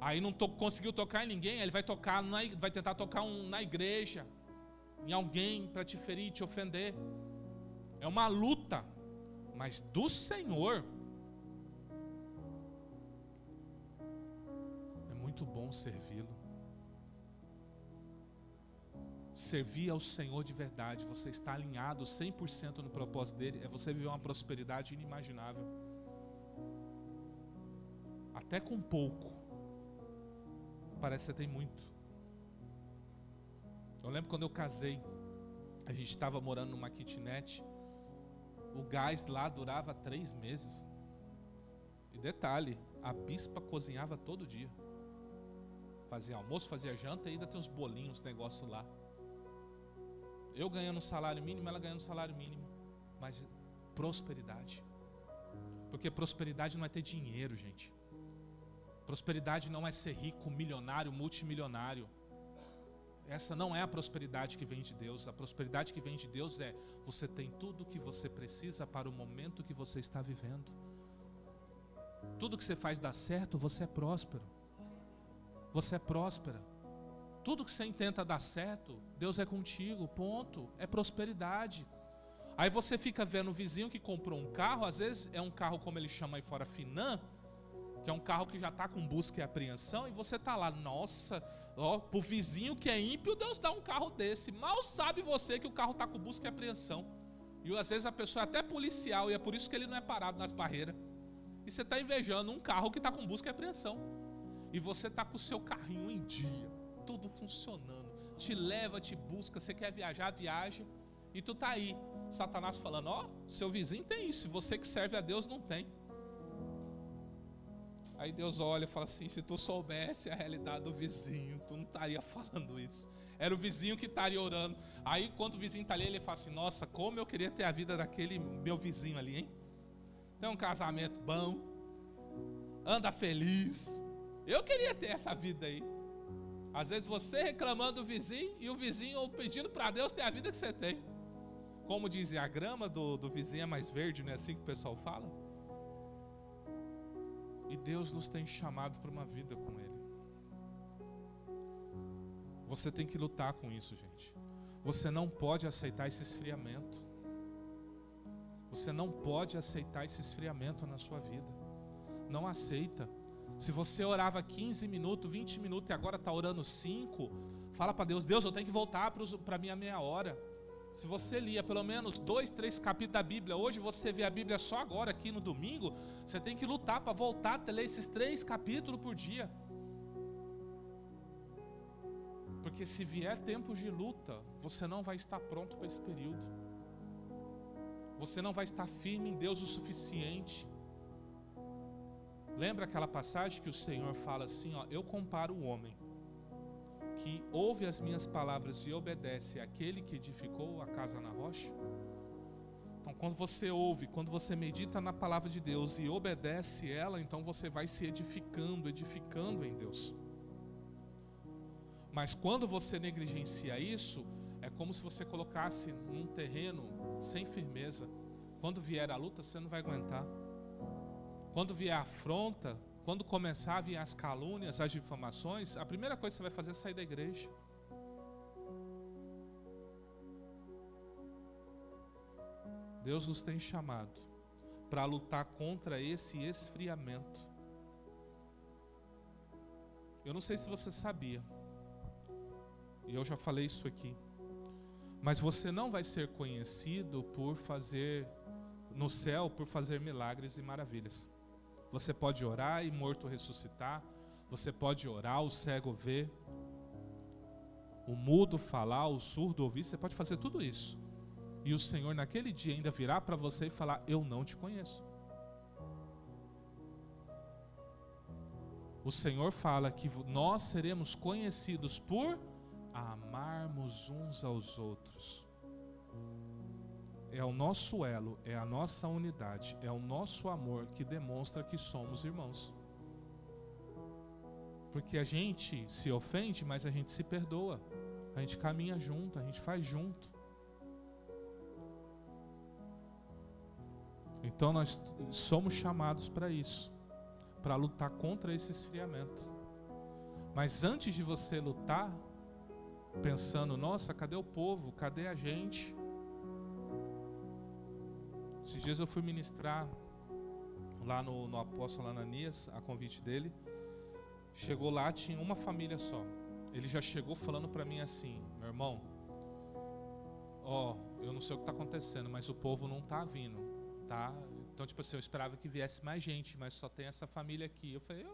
Aí não conseguiu tocar em ninguém, ele vai tentar tocar na igreja, em alguém para te ferir, te ofender. É uma luta, mas do Senhor. É muito bom servi-lo. Servir ao Senhor de verdade, você está alinhado 100% no propósito dele, é você viver uma prosperidade inimaginável. Até com pouco, parece que você tem muito. Eu lembro quando eu casei, a gente estava morando numa kitnet, o gás lá durava 3 meses. E detalhe, a bispa cozinhava todo dia. Fazia almoço, fazia janta e ainda tem uns bolinhos, negócio lá. Eu ganhando um salário mínimo, ela ganhando um salário mínimo. Mas prosperidade. Porque prosperidade não é ter dinheiro, gente. Prosperidade não é ser rico, milionário, multimilionário. Essa não é a prosperidade que vem de Deus. A prosperidade que vem de Deus é você tem tudo o que você precisa para o momento que você está vivendo. Tudo que você faz dá certo, você é próspero. Você é próspera. Tudo que você intenta dar certo, Deus é contigo, ponto. É prosperidade. Aí você fica vendo o vizinho que comprou um carro, às vezes é um carro como ele chama aí fora Finan, que é um carro que já está com busca e apreensão, e você está lá, nossa, ó, pro vizinho que é ímpio, Deus dá um carro desse. Mal sabe você que o carro está com busca e apreensão. E às vezes a pessoa é até policial, e é por isso que ele não é parado nas barreiras. E você está invejando um carro que está com busca e apreensão. E você está com o seu carrinho em dia, tudo funcionando, te leva, te busca, você quer viajar, viaja, e tu tá aí, Satanás falando, ó, seu vizinho tem isso, você que serve a Deus não tem. Aí Deus olha e fala assim, se tu soubesse a realidade do vizinho, tu não estaria falando isso. Era o vizinho que estaria orando. Aí quando o vizinho está ali, ele fala assim, nossa, como eu queria ter a vida daquele meu vizinho ali, hein? Tem um casamento bom, anda feliz. Eu queria ter essa vida aí. Às vezes você reclamando do vizinho e o vizinho pedindo para Deus ter a vida que você tem. Como dizem, a grama do vizinho é mais verde, não é assim que o pessoal fala? E Deus nos tem chamado para uma vida com Ele. Você tem que lutar com isso, gente. Você não pode aceitar esse esfriamento. Você não pode aceitar esse esfriamento na sua vida. Não aceita. Se você orava 15 minutos, 20 minutos e agora está orando 5, fala para Deus, Deus, eu tenho que voltar para a minha meia hora. Se você lia pelo menos 2, 3 capítulos da Bíblia, hoje você vê a Bíblia só agora, aqui no domingo, você tem que lutar para voltar a ler esses 3 capítulos por dia. Porque se vier tempos de luta, você não vai estar pronto para esse período. Você não vai estar firme em Deus o suficiente. Lembra aquela passagem que o Senhor fala assim, ó, eu comparo o homem que ouve as minhas palavras e obedece àquele que edificou a casa na rocha? Então quando você ouve, quando você medita na palavra de Deus e obedece ela, então você vai se edificando em Deus. Mas quando você negligencia isso, é como se você colocasse num terreno sem firmeza. Quando vier a luta, você não vai aguentar. Quando vier a afronta, quando começar a vir as calúnias, as difamações, a primeira coisa que você vai fazer é sair da igreja. Deus nos tem chamado para lutar contra esse esfriamento. Eu não sei se você sabia, e eu já falei isso aqui, mas você não vai ser conhecido por fazer, no céu, por fazer milagres e maravilhas. Você pode orar e morto ressuscitar, você pode orar, o cego ver, o mudo falar, o surdo ouvir, você pode fazer tudo isso. E o Senhor naquele dia ainda virá para você e falar, eu não te conheço. O Senhor fala que nós seremos conhecidos por amarmos uns aos outros. É o nosso elo, é a nossa unidade, é o nosso amor que demonstra que somos irmãos. Porque a gente se ofende, mas a gente se perdoa. A gente caminha junto, a gente faz junto. Então nós somos chamados para isso, para lutar contra esse esfriamento. Mas antes de você lutar, pensando, nossa, cadê o povo? Cadê a gente? Esses dias eu fui ministrar lá no apóstolo Ananias, a convite dele. Chegou lá, tinha uma família só. Ele já chegou falando para mim assim, meu irmão, eu não sei o que está acontecendo, mas o povo não está vindo, tá? Então, tipo assim, eu esperava que viesse mais gente, mas só tem essa família aqui. Eu falei,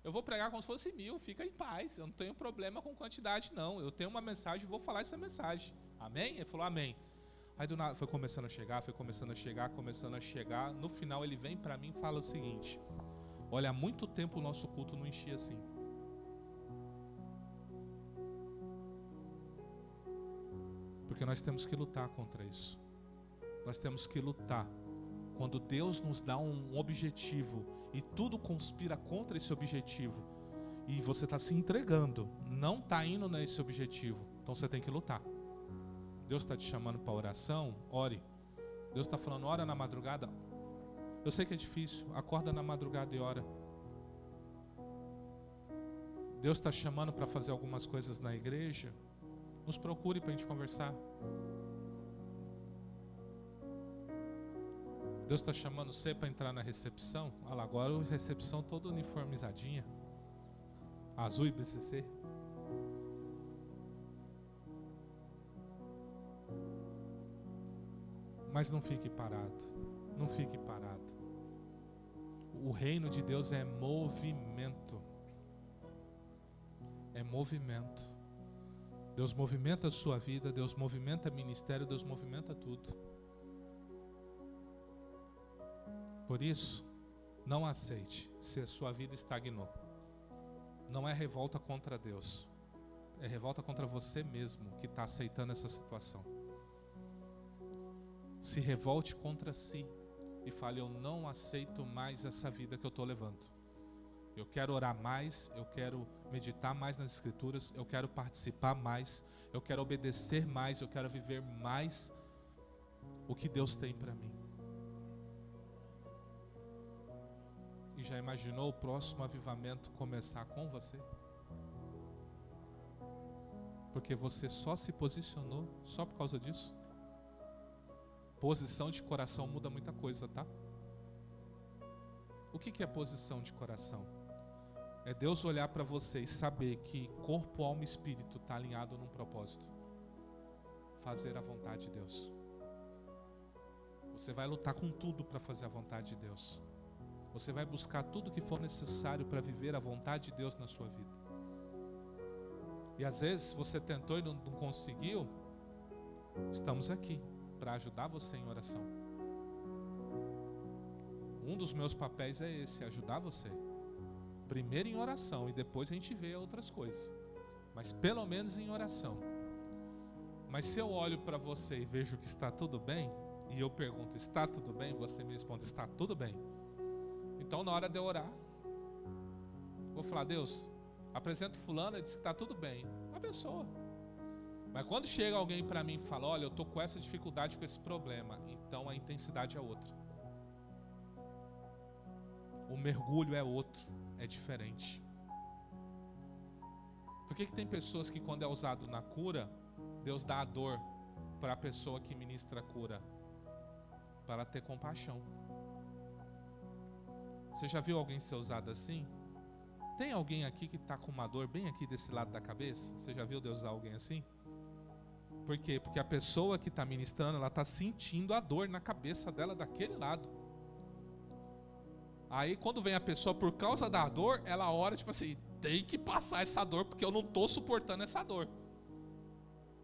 eu vou pregar como se fosse 1000, fica em paz, eu não tenho problema com quantidade não. Eu tenho uma mensagem e vou falar essa mensagem. Amém? Ele falou, amém. Aí do nada foi começando a chegar. No final ele vem para mim e fala o seguinte, olha, há muito tempo o nosso culto não enchia assim. Porque nós temos que lutar contra isso. Nós temos que lutar. Quando Deus nos dá um objetivo e tudo conspira contra esse objetivo e você está se entregando, não está indo nesse objetivo, então você tem que lutar. Deus está te chamando para oração, ore. Deus está falando, ora na madrugada. Eu sei que é difícil, acorda na madrugada e ora. Deus está chamando para fazer algumas coisas na igreja, nos procure para a gente conversar. Deus está chamando você para entrar na recepção. Olha lá, agora a recepção toda uniformizadinha, azul e BCC. Mas não fique parado, não fique parado. O reino de Deus é movimento. É movimento. Deus movimenta a sua vida, Deus movimenta o ministério, Deus movimenta tudo. Por isso, não aceite se a sua vida estagnou. Não é revolta contra Deus, é revolta contra você mesmo que está aceitando essa situação. Se revolte contra si e fale, eu não aceito mais essa vida que eu estou levando. Eu quero orar mais, eu quero meditar mais nas Escrituras, eu quero participar mais, eu quero obedecer mais, eu quero viver mais o que Deus tem para mim. E já imaginou o próximo avivamento começar com você? Porque você só se posicionou só por causa disso? Posição de coração muda muita coisa, tá? O que é posição de coração? É Deus olhar para você e saber que corpo, alma e espírito está alinhado num propósito. Fazer a vontade de Deus. Você vai lutar com tudo para fazer a vontade de Deus. Você vai buscar tudo que for necessário para viver a vontade de Deus na sua vida. E às vezes você tentou e não conseguiu. Estamos aqui para ajudar você em oração. Um dos meus papéis é esse, ajudar você. Primeiro em oração e depois a gente vê outras coisas. Mas pelo menos em oração. Mas se eu olho para você e vejo que está tudo bem, e eu pergunto, está tudo bem? Você me responde, está tudo bem. Então na hora de eu orar, vou falar, Deus, apresento fulano e diz que está tudo bem. Abençoa. Mas quando chega alguém para mim e fala, olha, eu estou com essa dificuldade, com esse problema, então a intensidade é outra. O mergulho é outro, é diferente. Por que tem pessoas que quando é usado na cura, Deus dá a dor para a pessoa que ministra a cura? Para ter compaixão. Você já viu alguém ser usado assim? Tem alguém aqui que está com uma dor bem aqui desse lado da cabeça? Você já viu Deus usar alguém assim? Por quê? Porque a pessoa que está ministrando, ela está sentindo a dor na cabeça dela daquele lado. Aí quando vem a pessoa por causa da dor, ela ora tipo assim, tem que passar essa dor porque eu não estou suportando essa dor.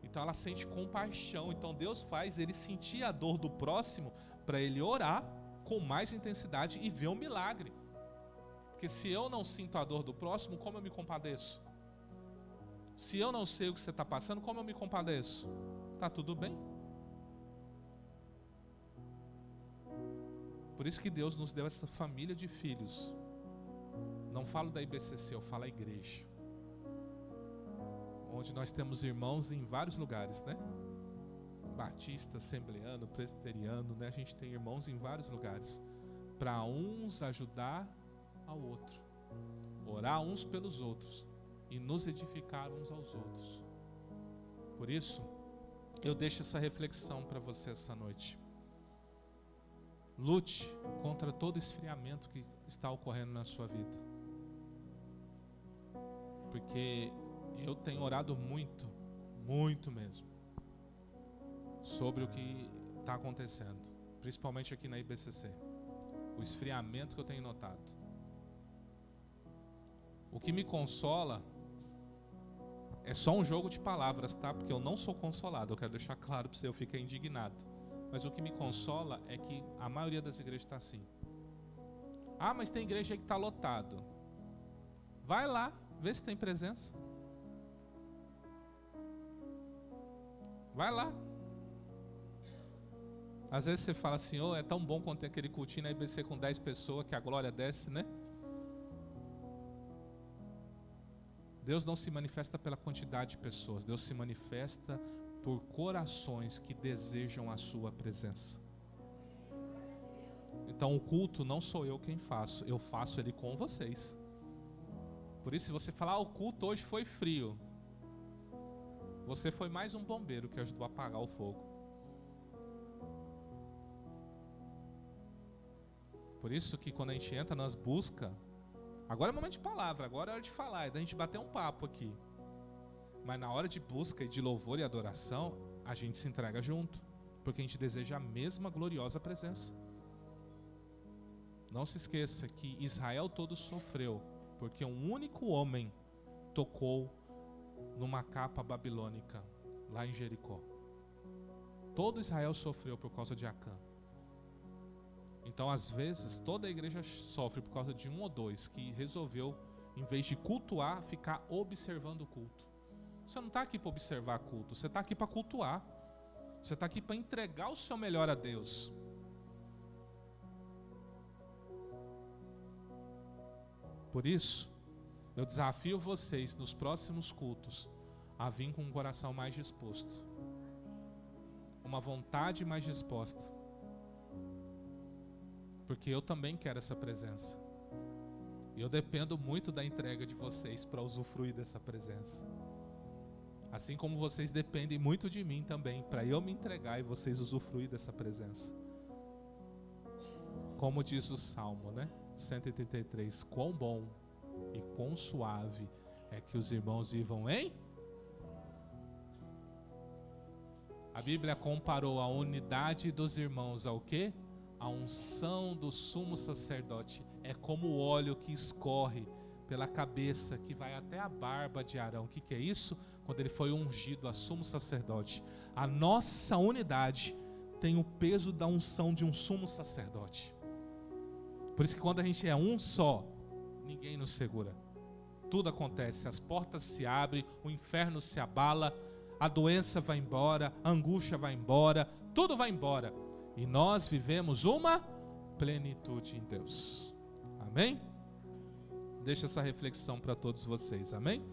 Então ela sente compaixão. Então Deus faz ele sentir a dor do próximo para ele orar com mais intensidade e ver um milagre. Porque se eu não sinto a dor do próximo, como eu me compadeço? Se eu não sei o que você está passando, como eu me compadeço? Está tudo bem? Por isso que Deus nos deu essa família de filhos. Não falo da IBCC, eu falo da igreja. Onde nós temos irmãos em vários lugares, né? Batista, assembleano, presbiteriano, né? A gente tem irmãos em vários lugares. Para uns ajudar ao outro. Orar uns pelos outros. E nos edificar uns aos outros. Por isso, eu deixo essa reflexão para você essa noite. Lute contra todo esfriamento que está ocorrendo na sua vida. Porque eu tenho orado muito, muito mesmo, sobre o que está acontecendo, principalmente aqui na IBCC. O esfriamento que eu tenho notado. O que me consola é só um jogo de palavras, tá? Porque eu não sou consolado, eu quero deixar claro para você, eu fico indignado. Mas o que me consola é que a maioria das igrejas está assim. Ah, mas tem igreja aí que está lotado. Vai lá, vê se tem presença. Vai lá. Às vezes você fala assim, oh, é tão bom quando tem aquele cultinho na IBC com 10 pessoas que a glória desce, né? Deus não se manifesta pela quantidade de pessoas. Deus se manifesta por corações que desejam a sua presença. Então o culto não sou eu quem faço, eu faço ele com vocês. Por isso, se você falar, o culto hoje foi frio, você foi mais um bombeiro que ajudou a apagar o fogo. Por isso que quando a gente entra nas buscas, agora é momento de palavra, agora é hora de falar, é da gente bater um papo aqui. Mas na hora de busca e de louvor e adoração, a gente se entrega junto, porque a gente deseja a mesma gloriosa presença. Não se esqueça que Israel todo sofreu, porque um único homem tocou numa capa babilônica, lá em Jericó. Todo Israel sofreu por causa de Acã. Então, às vezes, toda a igreja sofre por causa de um ou dois que resolveu, em vez de cultuar, ficar observando o culto. Você não está aqui para observar culto, você está aqui para cultuar. Você está aqui para entregar o seu melhor a Deus. Por isso, eu desafio vocês nos próximos cultos a vir com um coração mais disposto, uma vontade mais disposta, porque eu também quero essa presença, e eu dependo muito da entrega de vocês para usufruir dessa presença, assim como vocês dependem muito de mim também, para eu me entregar e vocês usufruir dessa presença. Como diz o Salmo, né? 133, quão bom e quão suave é que os irmãos vivam em... A Bíblia comparou a unidade dos irmãos ao quê? A unção do sumo sacerdote. É como o óleo que escorre pela cabeça, que vai até a barba de Arão. O que é isso? Quando ele foi ungido a sumo sacerdote. A nossa unidade tem o peso da unção de um sumo sacerdote. Por isso que quando a gente é um só, ninguém nos segura. Tudo acontece, as portas se abrem, o inferno se abala, a doença vai embora, a angústia vai embora, tudo vai embora. E nós vivemos uma plenitude em Deus. Amém? Deixa essa reflexão para todos vocês, amém?